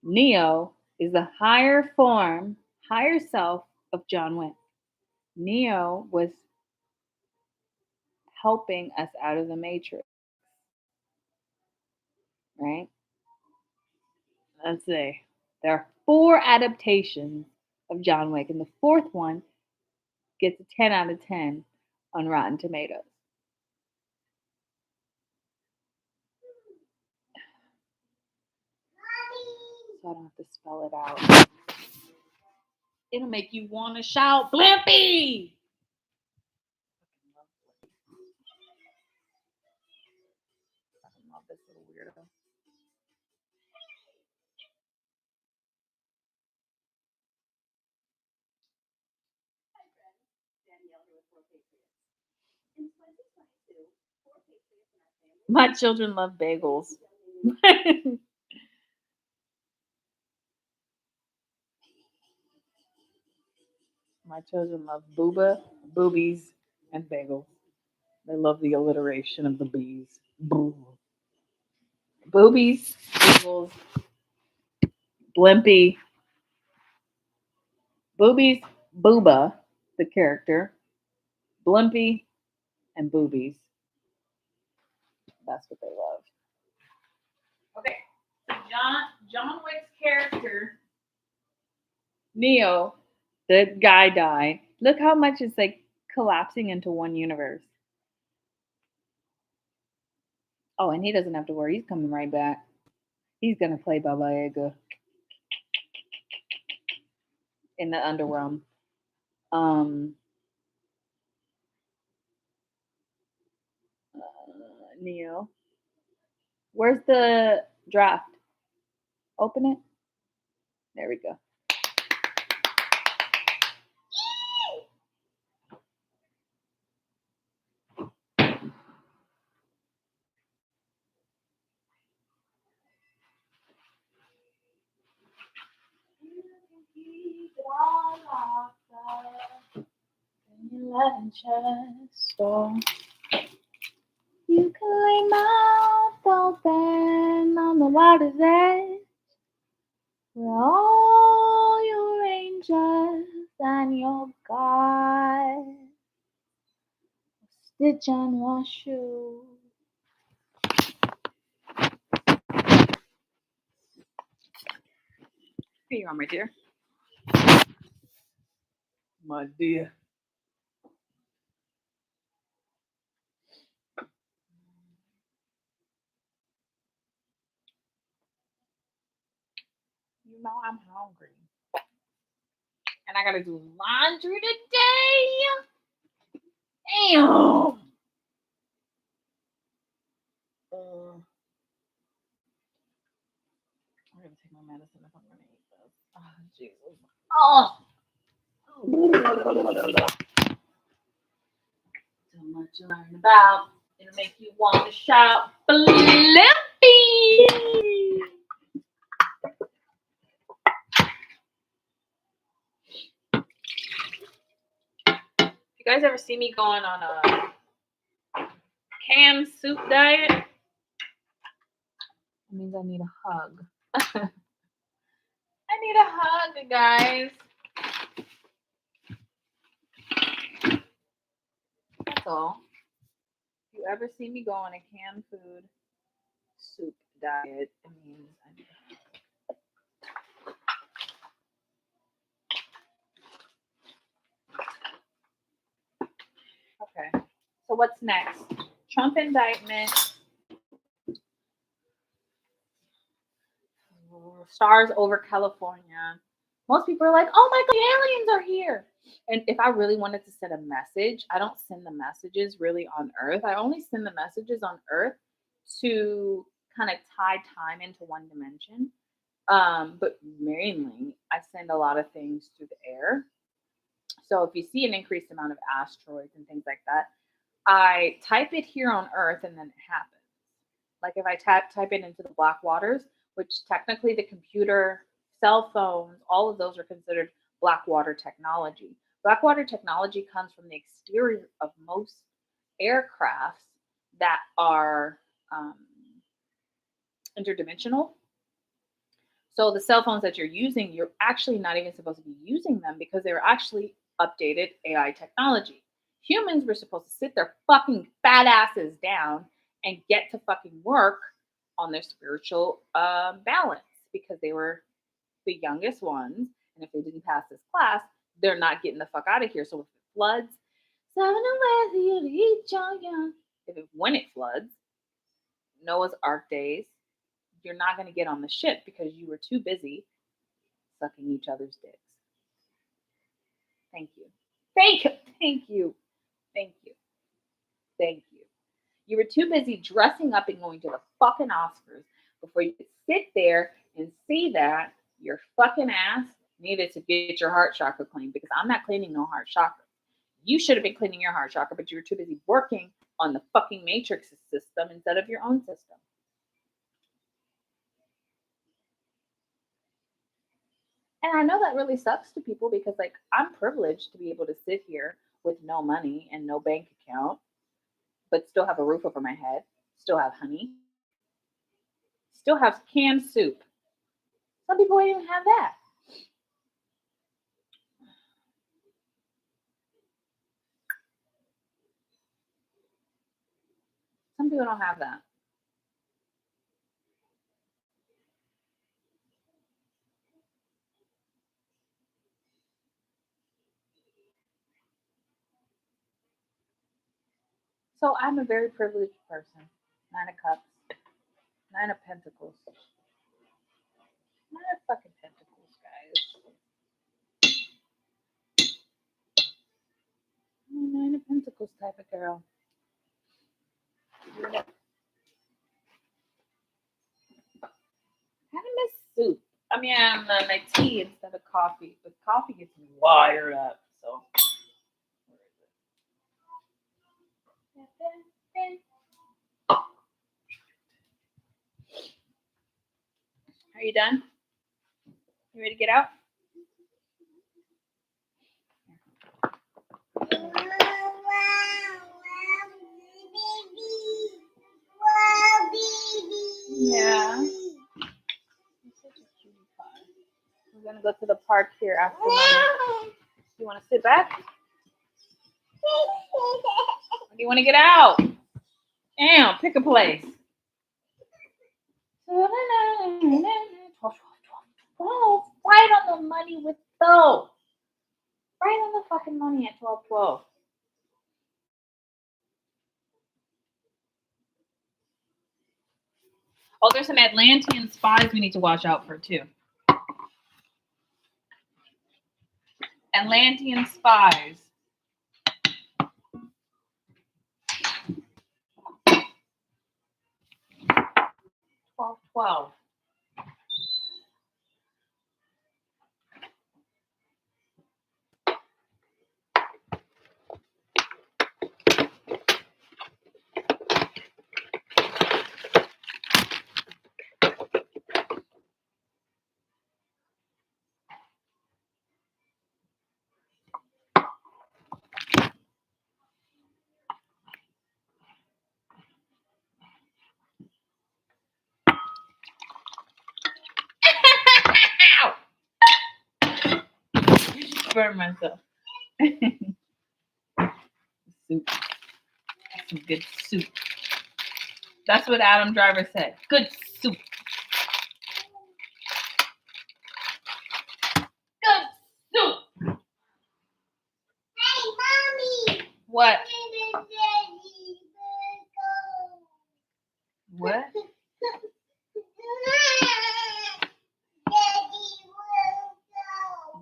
Speaker 1: Neo is the higher form, higher self of John Wick. Neo was helping us out of the matrix, right? Let's see. There are 4 adaptations of John Wick, and the fourth one gets a 10 out of 10 on Rotten Tomatoes. So I don't have to spell it out. It'll make you want to shout, Blimpy! I love this little weirdo. My children love bagels. My children love booba, boobies, and bagels. They love the alliteration of the bees. Boobies, bagels, blimpy, boobies, booba, the character, blimpy, and boobies. That's what they love. Okay, so John Wick's character, Neo, the guy died. Look how much it's like collapsing into one universe. Oh, and he doesn't have to worry. He's coming right back. He's gonna play Baba Yaga in the underworld. Um, Neo, where's the draft? Open it. There we go. You can lay mouth open on the water's edge with all your angels and your God. Stitch and wash you. Here you are, my dear. My dear. You know I'm hungry. And I gotta do laundry today. Damn. I'm gonna take my medicine if I'm gonna eat this. Oh, Jesus. Oh. So much to learn about. It'll make you want to shout, Blimpy! You guys ever see me going on a canned soup diet? That means I need a hug. I need a hug, guys. That's all. If you ever see me go on a canned food soup diet, it means I need a hug. Okay. So what's next? Trump indictment. Stars over California. Most people are like, oh my God, aliens are here. And if I really wanted to send a message, I don't send the messages really on Earth. I only send the messages on Earth to kind of tie time into one dimension. But mainly, I send a lot of things through the air. So if you see an increased amount of asteroids and things like that, I type it here on Earth and then it happens. Like if I type it into the black waters, which technically the computer cell phones, all of those are considered black water technology. Black water technology comes from the exterior of most aircrafts that are interdimensional. So the cell phones that you're using, you're actually not even supposed to be using them because they're actually updated AI technology. Humans were supposed to sit their fucking fat asses down and get to fucking work on their spiritual balance because they were the youngest ones. And if they didn't pass this class, they're not getting the fuck out of here. So if it floods, when it floods, Noah's Ark days, you're not going to get on the ship because you were too busy sucking each other's dicks. Thank you. Thank you. Thank you. Thank you. Thank you. You were too busy dressing up and going to the fucking Oscars before you could sit there and see that your fucking ass needed to get your heart chakra cleaned because I'm not cleaning no heart chakra. You should have been cleaning your heart chakra, but you were too busy working on the fucking matrix system instead of your own system. And I know that really sucks to people because, like, I'm privileged to be able to sit here with no money and no bank account, but still have a roof over my head, still have honey, still have canned soup. Some people don't even have that. Some people don't have that. So I'm a very privileged person. Nine of Cups, Nine of Pentacles, Nine of fucking Pentacles, guys. I'm a Nine of Pentacles type of girl. I miss soup. I mean, my tea instead of coffee, but coffee gets me wired up. So, are you done? You ready to get out? Yeah. We're gonna go to the park here after lunch. You want to sit back? Or do you want to get out? Damn, pick a place. 12, right on the money with those. Right on the fucking money at 12:12. Oh, there's some Atlantean spies we need to watch out for too. Atlantean spies. 12:12. Burn myself. Soup. Some good soup. That's what Adam Driver said. Good soup. Good soup. Hey, mommy. What? What?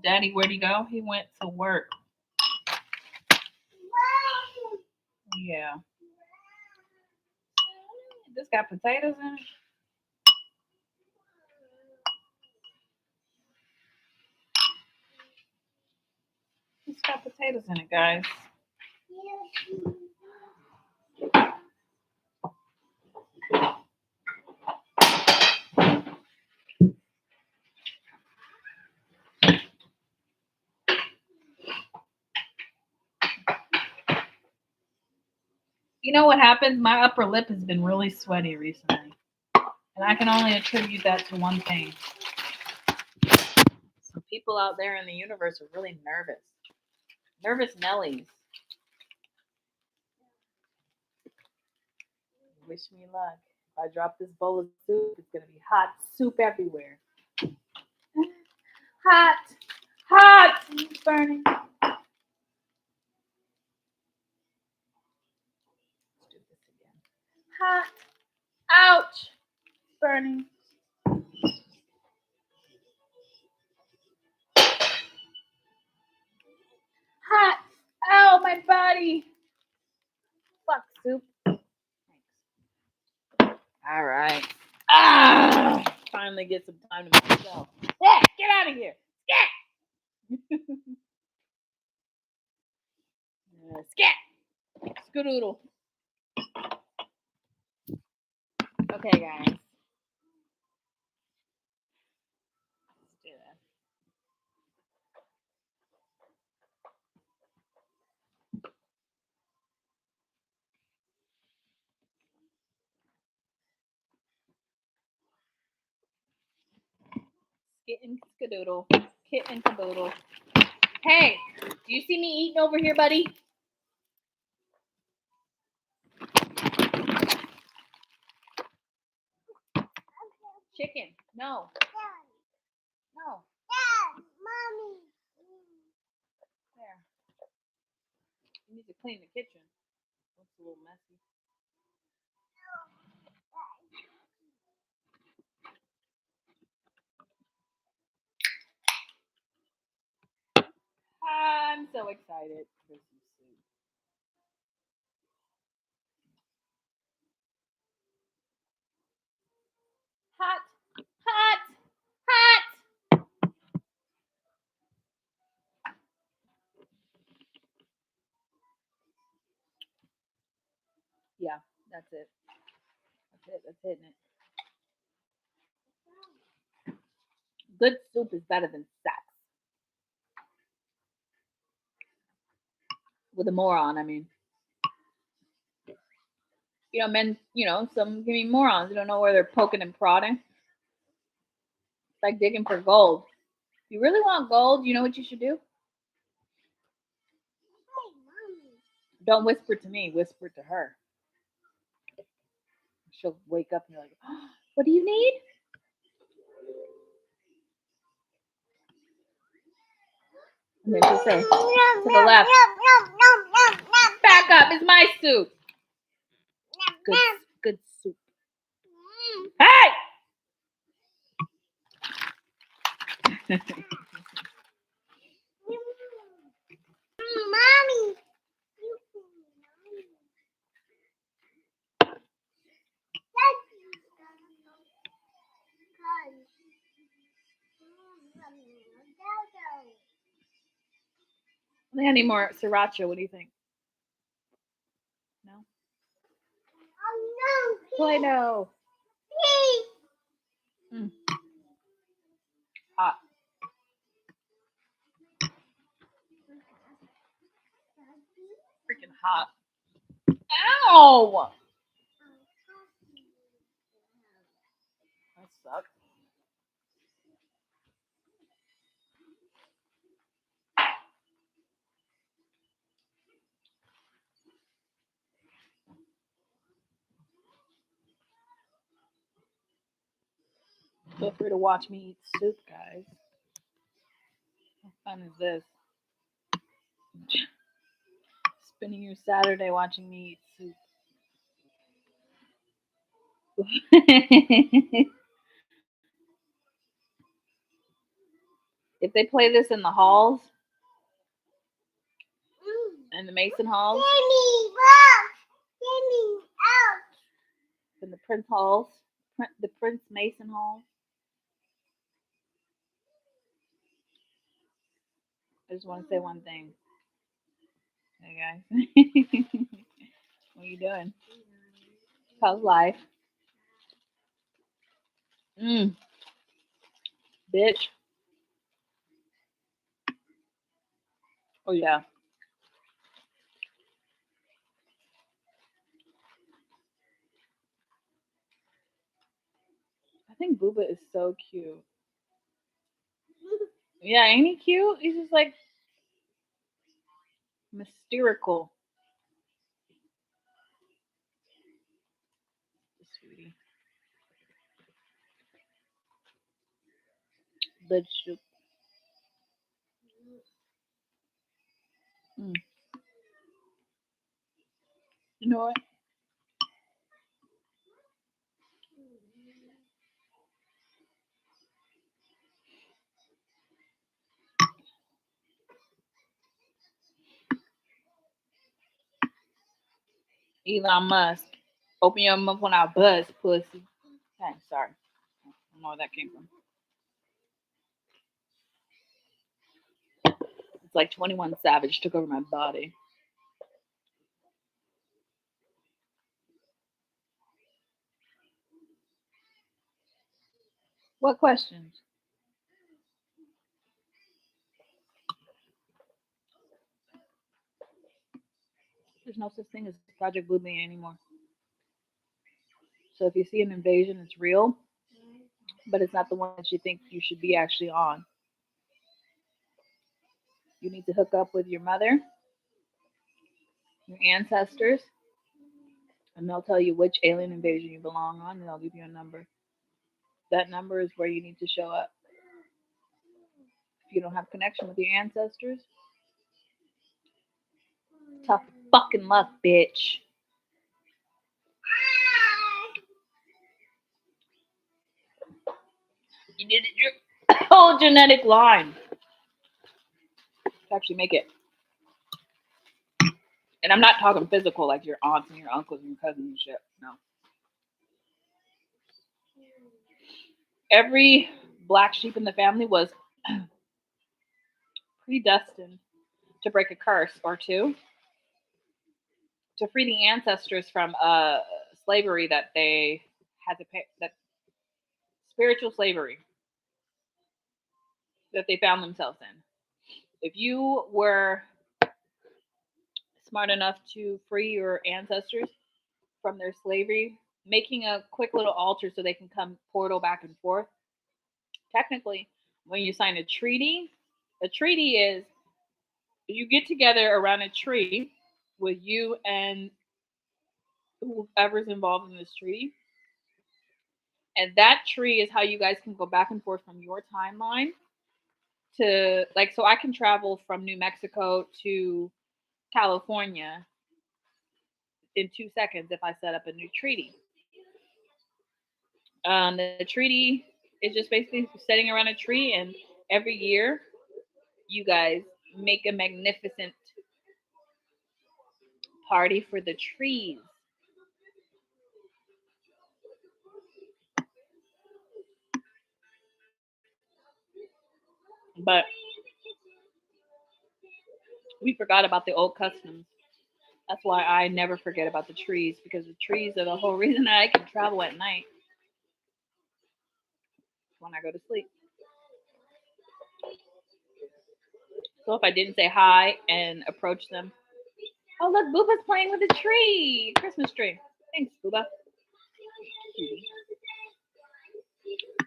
Speaker 1: Daddy, where'd he go? He went to work. Yeah. This got potatoes in it. It's got potatoes in it, guys. You know what happens? My upper lip has been really sweaty recently. And I can only attribute that to one thing. Some people out there in the universe are really nervous. Nervous Nellies. Wish me luck. If I drop this bowl of soup, it's going to be hot soup everywhere. Hot. Hot. It's burning. Let's do this again. Hot. Ouch. Burning. Hot. Ow, my body. Fuck soup. All right. Finally get some time to myself. Yeah, get out of here. Scat. Scat. Skadoodle. Okay, guys. Let's do that. Skit skadoodle. Kit and caboodle. Hey, do you see me eating over here, buddy? Chicken. No. No.
Speaker 2: Mommy.
Speaker 1: There. You need to clean the kitchen. Looks a little messy. I'm so excited for some soup. Hot. Hot. Hot. Yeah, that's it. That's it. That's hitting it. Good soup is better than sex. With a moron, I mean. You know, men, some can be morons. They don't know where they're poking and prodding. It's like digging for gold. If you really want gold, you know what you should do? Don't whisper to me, whisper to her. She'll wake up and you're like, oh, what do you need? And then she'll say, to the left, back up, it's my soup. Good soup. Hey!
Speaker 2: Mommy.
Speaker 1: I need more sriracha. What do you think? No?
Speaker 2: Oh no.
Speaker 1: Play-Doh. Mm. Hot. Freaking hot. Ow! That sucks. Feel free to watch me eat soup, guys. How fun is this? Spending your Saturday watching me eat soup. If they play this in the halls, in the Mason halls, in the Prince halls, the Prince Mason halls, I just want to say one thing. Hey guys, what are you doing? How's life? Bitch. Oh yeah. think Booba is so cute. Yeah, ain't he cute? He's just like mystical. Sweetie. The mm. You know what? Elon Musk. Open your mouth when I buzz, pussy. Okay, sorry. I don't know where that came from. It's like 21 Savage took over my body. What questions? There's no such thing as Project Bluebeam anymore. So if you see an invasion, it's real, but it's not the one that you think you should be actually on. You need to hook up with your mother, your ancestors, and they'll tell you which alien invasion you belong on, and they'll give you a number. That number is where you need to show up. If you don't have connection with your ancestors, tough fucking luck, bitch. You need your whole genetic line to actually make it. And I'm not talking physical like your aunts and your uncles and your cousins and shit. No. Every black sheep in the family was predestined to break a curse or two to free the ancestors from slavery that they had to pay, that spiritual slavery that they found themselves in. If you were smart enough to free your ancestors from their slavery, making a quick little altar so they can come portal back and forth. Technically, when you sign a treaty is you get together around a tree with you and whoever's involved in this treaty. And that tree is how you guys can go back and forth from your timeline to like so I can travel from New Mexico to California in 2 seconds if I set up a new treaty. The treaty is just basically sitting around a tree, and every year you guys make a magnificent party for the trees. But we forgot about the old customs. That's why I never forget about the trees because the trees are the whole reason that I can travel at night when I go to sleep. So if I didn't say hi and approach them, oh look, Booba's playing with a tree, Christmas tree. Thanks, Booba.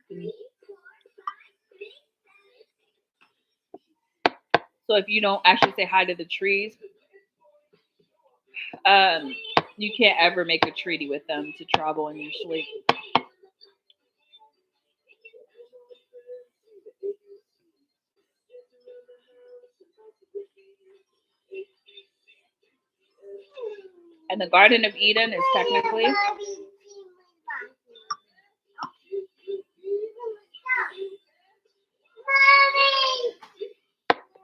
Speaker 1: Cutie. So if you don't actually say hi to the trees, um, you can't ever make a treaty with them to travel in your sleep. And the Garden of Eden is technically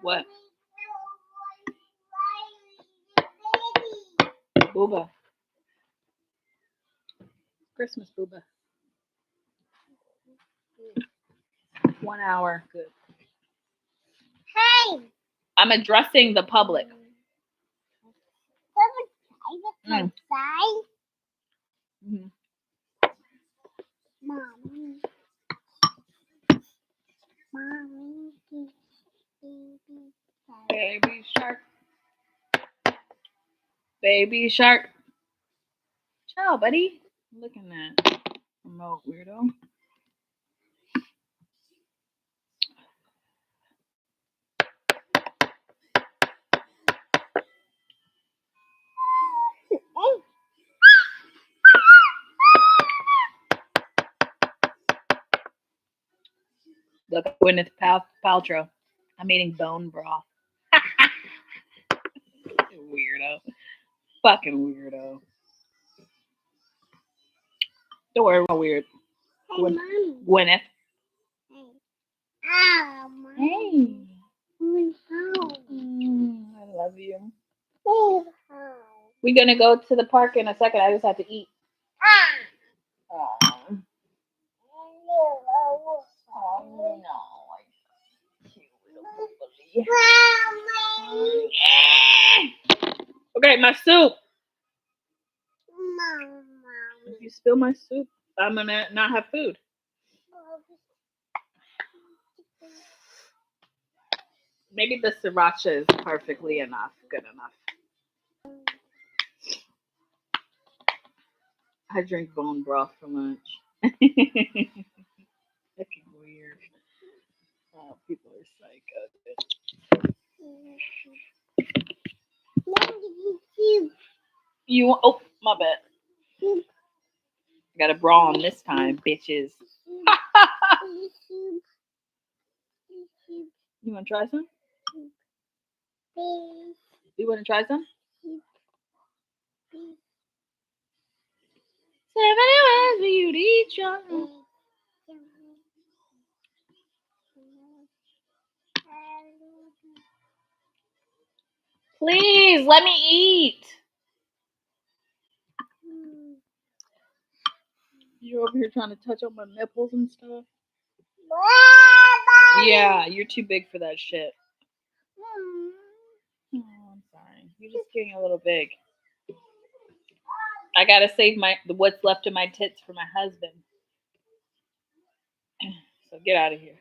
Speaker 1: what? Booba. Christmas Booba. 1 hour. Good.
Speaker 2: Hey.
Speaker 1: I'm addressing the public.
Speaker 2: Mm.
Speaker 1: Mm-hmm.
Speaker 2: Mommy. Mommy.
Speaker 1: Baby shark. Baby shark. Ciao, buddy. Looking at remote weirdo. Look, Gwyneth Paltrow. I'm eating bone broth. Weirdo. Fucking weirdo. Don't worry, we're weird.
Speaker 2: Hey, Mommy.
Speaker 1: Gwyneth.
Speaker 2: Hey. Ow, Mommy.
Speaker 1: Hey.
Speaker 2: Home.
Speaker 1: I love you.
Speaker 2: Home.
Speaker 1: We're gonna go to the park in a second. I just have to eat.
Speaker 2: Ah.
Speaker 1: Oh, no. Cute little bubbly.
Speaker 2: Mommy.
Speaker 1: Okay, my soup.
Speaker 2: Mommy.
Speaker 1: If you spill my soup, I'm gonna not have food. Maybe the sriracha is perfectly enough. Good enough. I drink bone broth for lunch. That's weird. Oh, people are psycho. You want? Oh, my bad. I got a bra on this time, bitches. You want to try some? You want to try some? 7 hours for you to eat your. Please let me eat. You're over here trying to touch on my nipples and stuff. Yeah, you're too big for that shit. Oh, I'm sorry. You're just getting a little big. I gotta save what's left of my tits for my husband. So get out of here.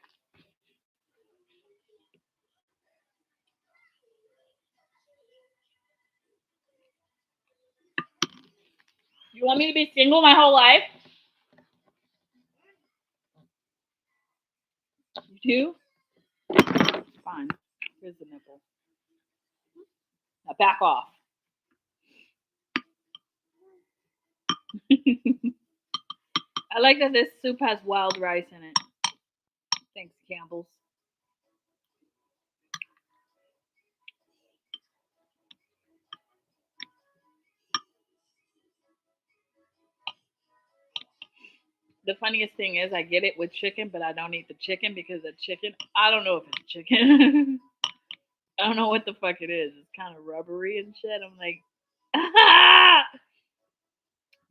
Speaker 1: You want me to be single my whole life? You do? Fine. Here's the nipple. Now back off. I like that this soup has wild rice in it. Thanks, Campbell's. The funniest thing is I get it with chicken, but I don't eat the chicken because the chicken, I don't know if it's chicken. I don't know what the fuck it is. It's kind of rubbery and shit. I'm like,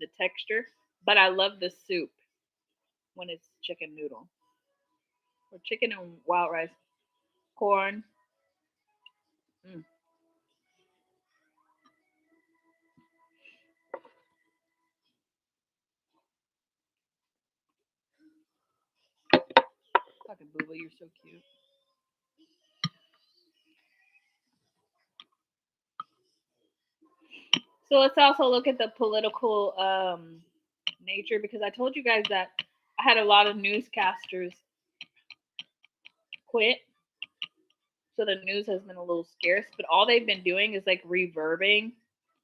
Speaker 1: the texture. But I love the soup when it's chicken noodle. Or chicken and wild rice. Corn. Mm. Fucking Booba, you're so cute. So let's also look at the political nature because I told you guys that I had a lot of newscasters quit. So the news has been a little scarce, but all they've been doing is like reverbing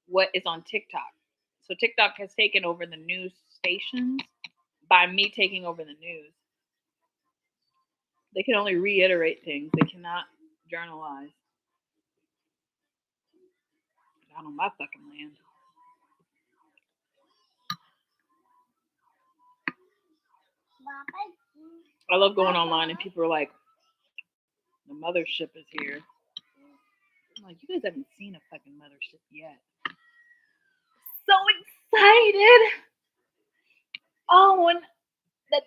Speaker 1: what is on TikTok. So TikTok has taken over the news stations by me taking over the news. They can only reiterate things. They cannot journalize. Not on my fucking land. I love going online and people are like, the mothership is here. I'm like, you guys haven't seen a fucking mothership yet. So excited. Oh, and the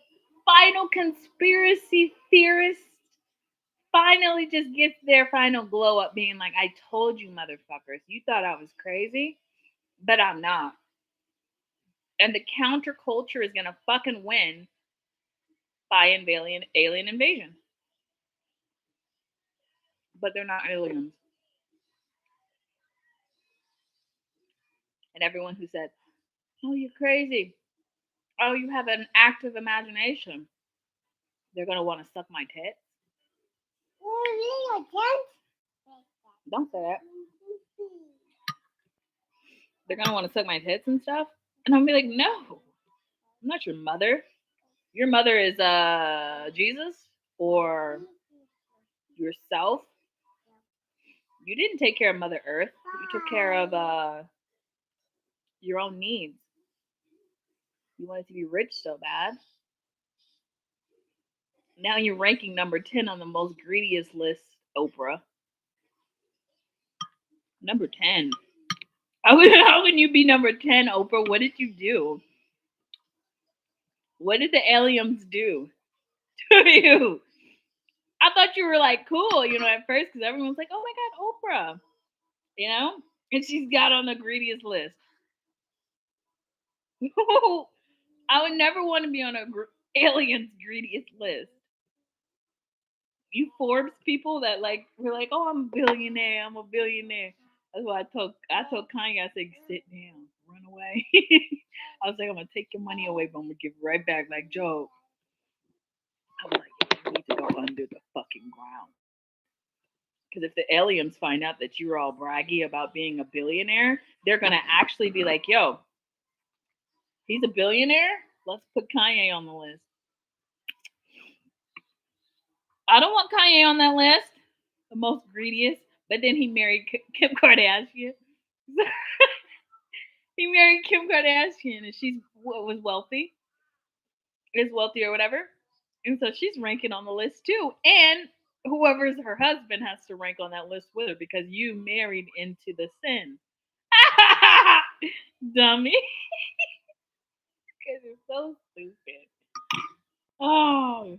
Speaker 1: final conspiracy theorist finally just gets their final glow up being like, I told you motherfuckers, you thought I was crazy, but I'm not. And the counterculture is gonna fucking win by alien invasion. But they're not aliens. And everyone who said, oh, you're crazy. Oh, you have an active imagination. They're gonna want to suck my tits. Don't say that. They're gonna want to suck my tits and stuff. And I'm gonna be like, no, I'm not your mother. Your mother is Jesus. or yourself, you didn't take care of Mother Earth. You took care of your own needs. You wanted to be rich so bad. Now you're ranking number 10 on the most greediest list, Oprah. Number 10. How can you be number 10, Oprah? What did you do? What did the aliens do to you? I thought you were like cool, at first, because everyone's like, oh my God, Oprah, and she's got on the greediest list. I would never want to be on a alien's greediest list. You Forbes people that were like, oh, I'm a billionaire, I'm a billionaire. That's what I told Kanye, I said, sit down, run away. I was like, I'm gonna take your money away, but I'm gonna give it right back like Joe. I was like, you need to go under the fucking ground. Because if the aliens find out that you're all braggy about being a billionaire, they're gonna actually be like, yo, he's a billionaire? Let's put Kanye on the list. I don't want Kanye on that list, the most greediest. But then he married Kim Kardashian. He married Kim Kardashian, and she's was wealthy, is wealthy or whatever, and so she's ranking on the list too. And whoever's her husband has to rank on that list with her because you married into the sin, dummy. Because you're so stupid. Oh,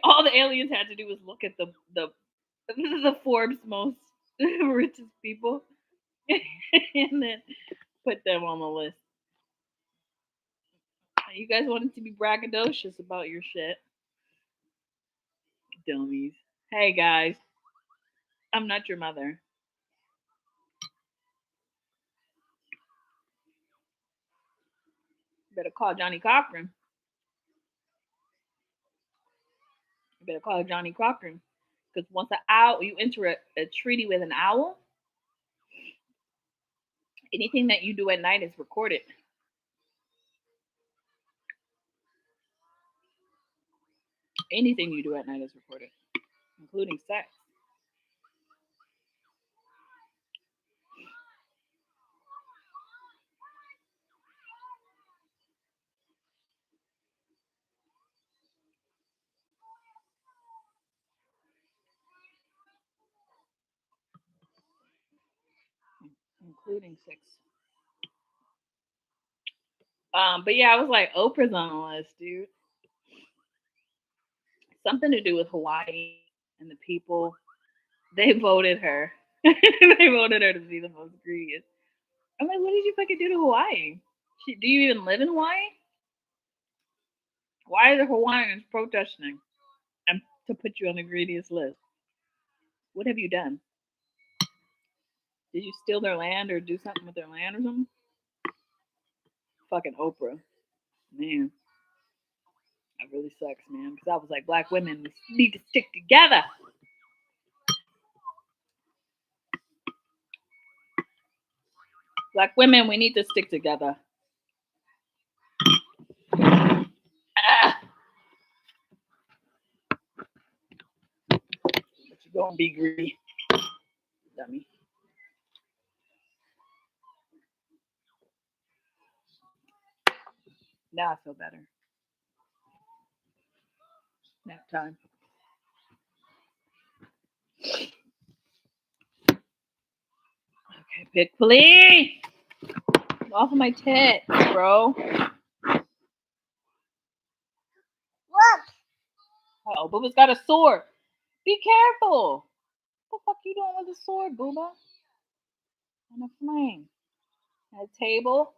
Speaker 1: all the aliens had to do was look at the Forbes most richest people, and then put them on the list. You guys wanted to be braggadocious about your shit, dummies. Hey guys, I'm not your mother. You better call Johnny Cochran. You better call Johnny Cochran. Because once an owl, you enter a treaty with an owl, anything that you do at night is recorded. Anything you do at night is recorded, including sex. Including sex. But yeah, I was like, Oprah's on the list, dude. Something to do with Hawaii and the people. They voted her. They voted her to be the most greediest. I'm like, what did you fucking do to Hawaii? Do you even live in Hawaii? Why are the Hawaiians protesting and to put you on the greediest list? What have you done? Did you steal their land or do something with their land or something? Fucking Oprah. Man, that really sucks, man. Because I was like, black women need to stick together. Black women, we need to stick together. Ah. But you're going to be greedy, dummy. Now I feel better. Nap time. Okay, pick please. Off of my tits, bro.
Speaker 2: Look.
Speaker 1: Oh, Booba's got a sword. Be careful. What the fuck you doing with a sword, Booba? On a flame. At a table.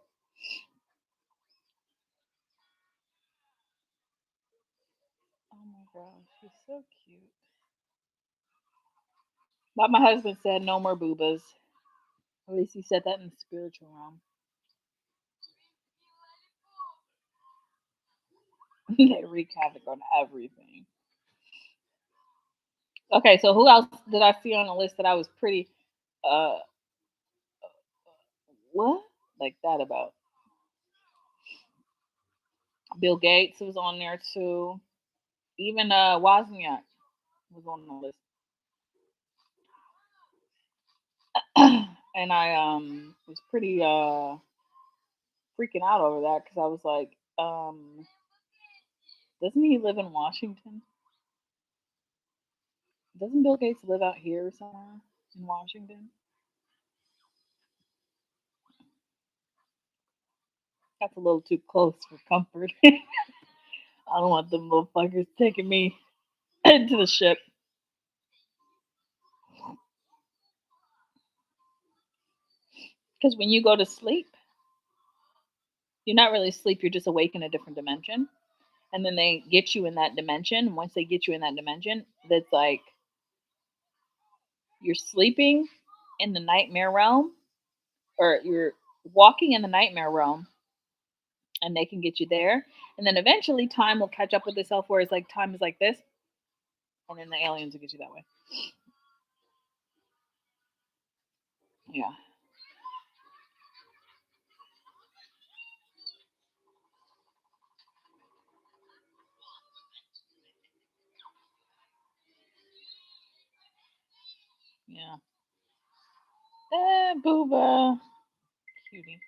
Speaker 1: Oh my gosh, she's so cute. But my husband said no more boobas. At least he said that in the spiritual realm. They wreak havoc on everything. Okay, so who else did I see on the list that I was pretty uh what? Like that about? Bill Gates was on there too. Even Wozniak was on the list. And I was pretty freaking out over that because I was like, doesn't he live in Washington? Doesn't Bill Gates live out here somewhere in Washington? That's a little too close for comfort. I don't want them motherfuckers taking me into the ship. Because when you go to sleep, you're not really asleep, you're just awake in a different dimension. And then they get you in that dimension. Once they get you in that dimension, that's like you're sleeping in the nightmare realm, or you're walking in the nightmare realm, and they can get you there. And then eventually time will catch up with itself where it's like time is like this, and then the aliens will get you that way. Yeah. Yeah. Booba. Cutie.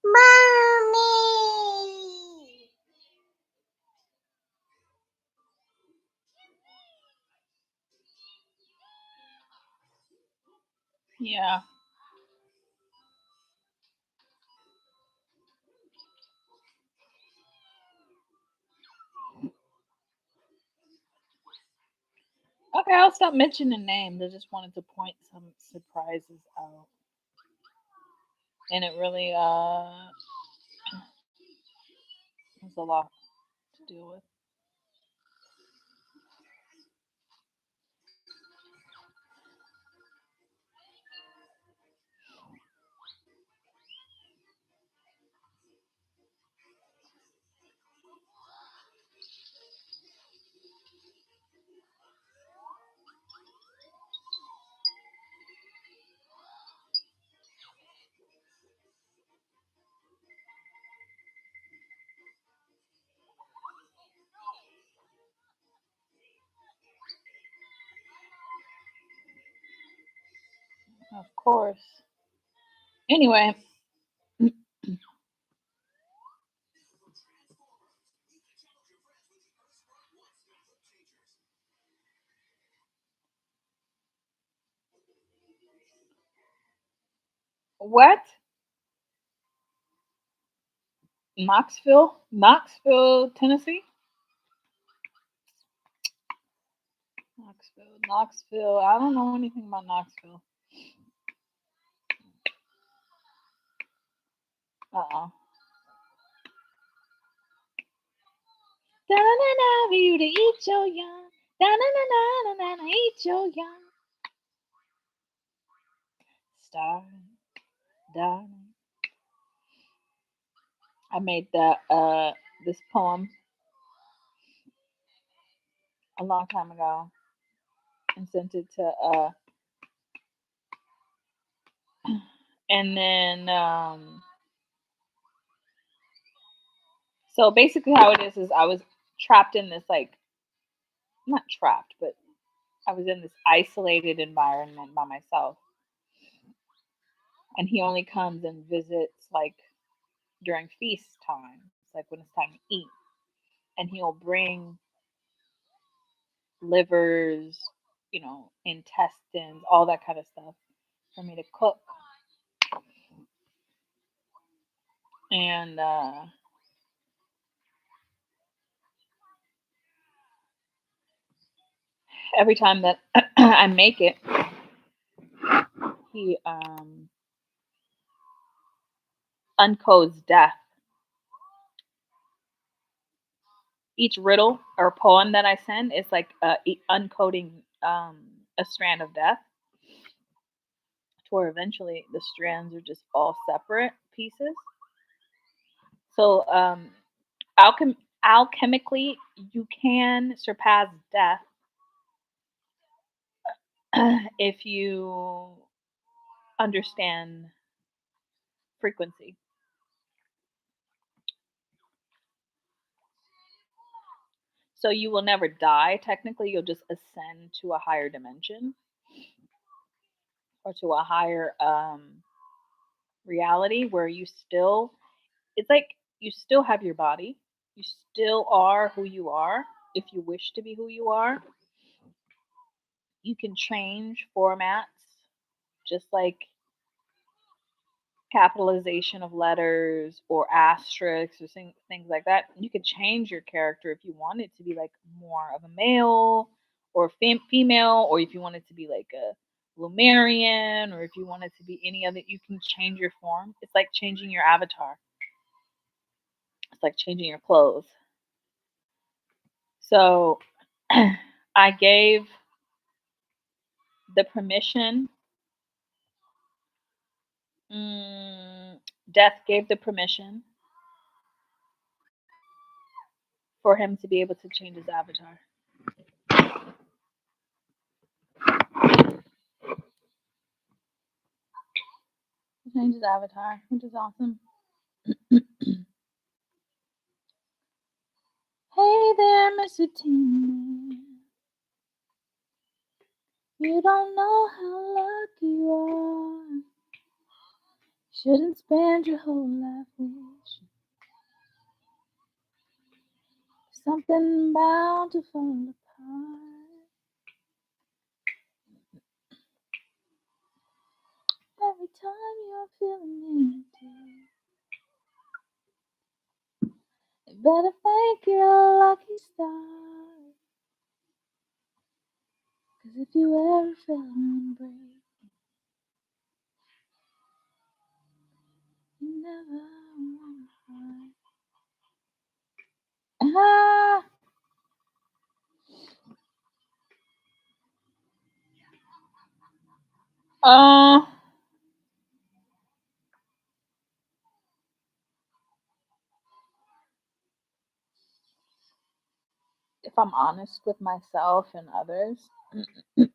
Speaker 2: Mommy.
Speaker 1: Yeah. Okay, I'll stop mentioning names. I just wanted to point some surprises out. And it really was a lot to deal with. Of course. Anyway, what? Knoxville, Tennessee? Knoxville. I don't know anything about Knoxville. Uh-uh. Da-na-na-na, for you to eat your young. Da-na-na-na-na-na, eat your young. Star, darling. I made that this poem a long time ago and sent it to and then so basically how it is I was trapped in this, like, not trapped, but I was in this isolated environment by myself, and he only comes and visits like during feast time. It's like when it's time to eat, and he'll bring livers, intestines, all that kind of stuff for me to cook. And every time that I make it, he uncodes death. Each riddle or poem that I send is like uncoding a strand of death, to where eventually the strands are just all separate pieces. So alchemically, you can surpass death if you understand frequency. So you will never die. Technically, you'll just ascend to a higher dimension or to a higher reality where you still, it's like you still have your body. You still are who you are if you wish to be who you are. You can change formats just like capitalization of letters or asterisks or things like that. You could change your character if you wanted to be like more of a male or female, or if you wanted to be like a Lumerian, or if you wanted to be any other, you can change your form. It's like changing your avatar. It's like changing your clothes. So I gave the permission. Death gave the permission for him to be able to change his avatar. Change his avatar, which is awesome. Hey there, Mr. Team. You don't know how lucky you are. Shouldn't spend your whole life wishing something bound to fall apart. Every time you're feeling empty, you better thank your lucky stars. 'Cause if you ever felt one break, you never wanna find. Ah! Uh, if I'm honest with myself and others, and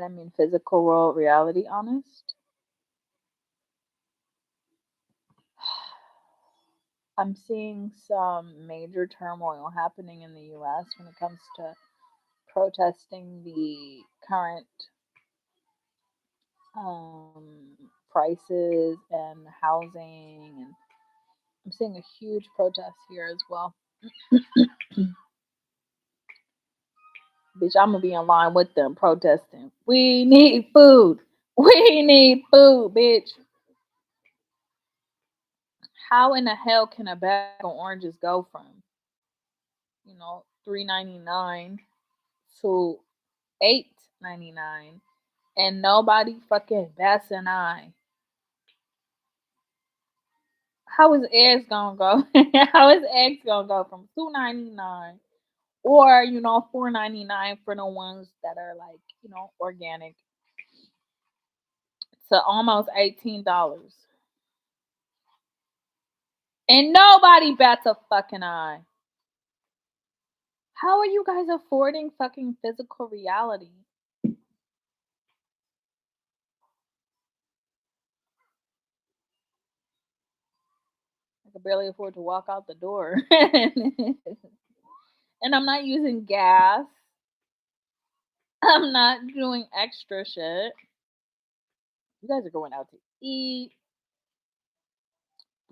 Speaker 1: I mean physical world reality honest, I'm seeing some major turmoil happening in the US when it comes to protesting the current prices and housing. And I'm seeing a huge protest here as well. Bitch, I'm gonna be in line with them protesting. We need food. We need food, bitch. How in the hell can a bag of oranges go from, $3.99 to $8.99 and nobody fucking bats an eye? How is eggs gonna go? How is eggs gonna go from $2.99 or $4.99 for the ones that are like organic to almost $18? And nobody bats a fucking eye. How are you guys affording fucking physical reality? I could barely afford to walk out the door. And I'm not using gas. I'm not doing extra shit. You guys are going out to eat,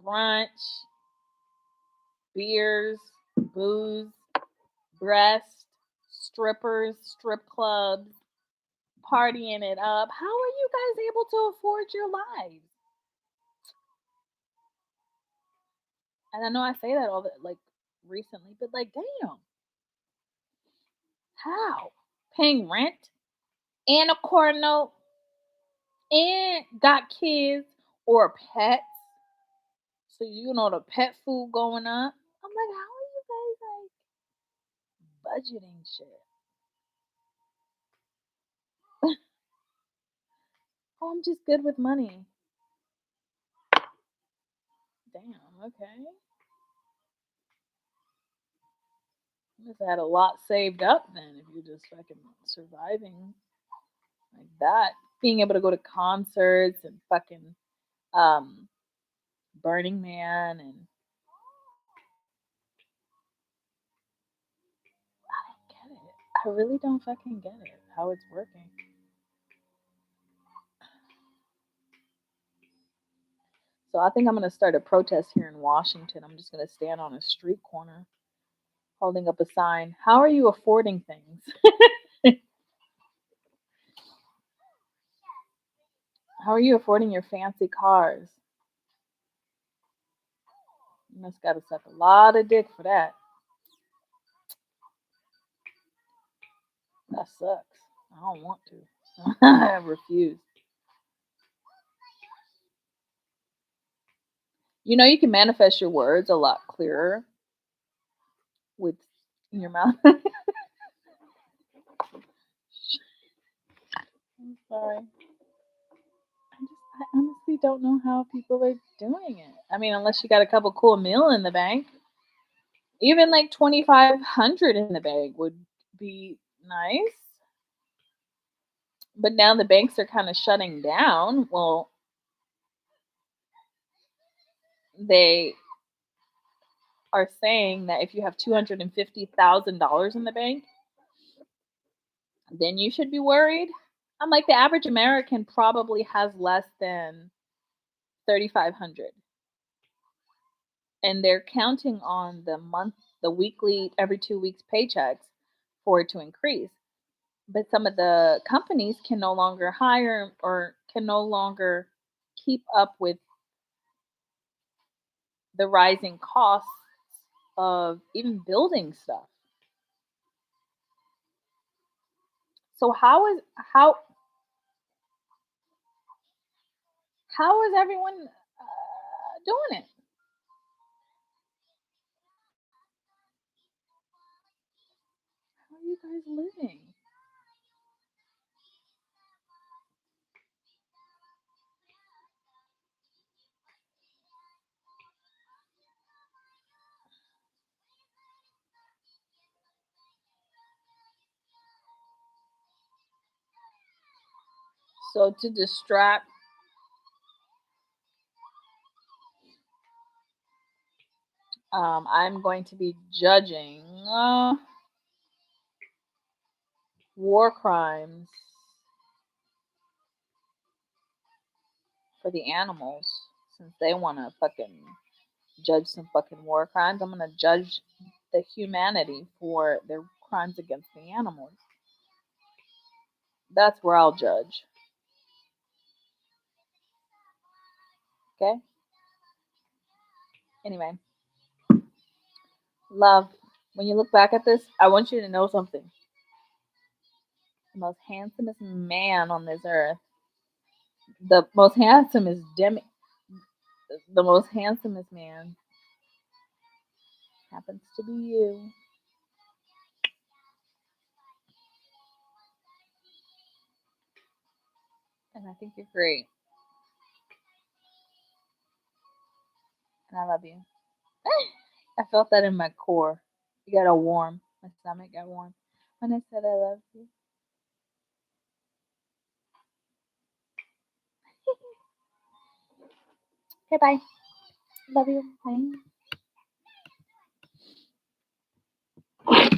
Speaker 1: brunch, beers, booze, breast, strippers, strip clubs, partying it up. How are you guys able to afford your lives? And I know I say that all the like recently, but like, damn, how? Paying rent and a car note and got kids or pets. So the pet food going up. I'm like, how are you guys like budgeting shit? Oh, I'm just good with money. Damn, okay. You must have had a lot saved up then if you're just fucking surviving like that. Being able to go to concerts and fucking Burning Man, and I don't get it. I really don't fucking get it how it's working. So I think I'm gonna start a protest here in Washington. I'm just gonna stand on a street corner holding up a sign. How are you affording things? How are you affording your fancy cars? You must gotta suck a lot of dick for that. That sucks. I don't want to. I refuse. You know, you can manifest your words a lot clearer with your mouth. I'm sorry. I honestly don't know how people are doing it. I mean, unless you got a couple cool mil in the bank, even like 2,500 in the bank would be nice. But now the banks are kind of shutting down. Well, they are saying that if you have $250,000 in the bank, then you should be worried. I'm like, the average American probably has less than 3,500, and they're counting on the weekly, every 2 weeks paychecks for it to increase. But some of the companies can no longer hire or can no longer keep up with the rising costs of even building stuff. So how is everyone doing it? How are you guys living? So to distract, I'm going to be judging war crimes for the animals, since they want to fucking judge some fucking war crimes. I'm gonna judge the humanity for their crimes against the animals. That's where I'll judge. Okay. Anyway, love. When you look back at this, I want you to know something. The most handsomest man on this earth, the most handsomest demi, the most handsomest man happens to be you. And I think you're great. And I love you. I felt that in my core. You got a warm. My stomach got warm when I said I love you. Okay, bye. Love you. Bye.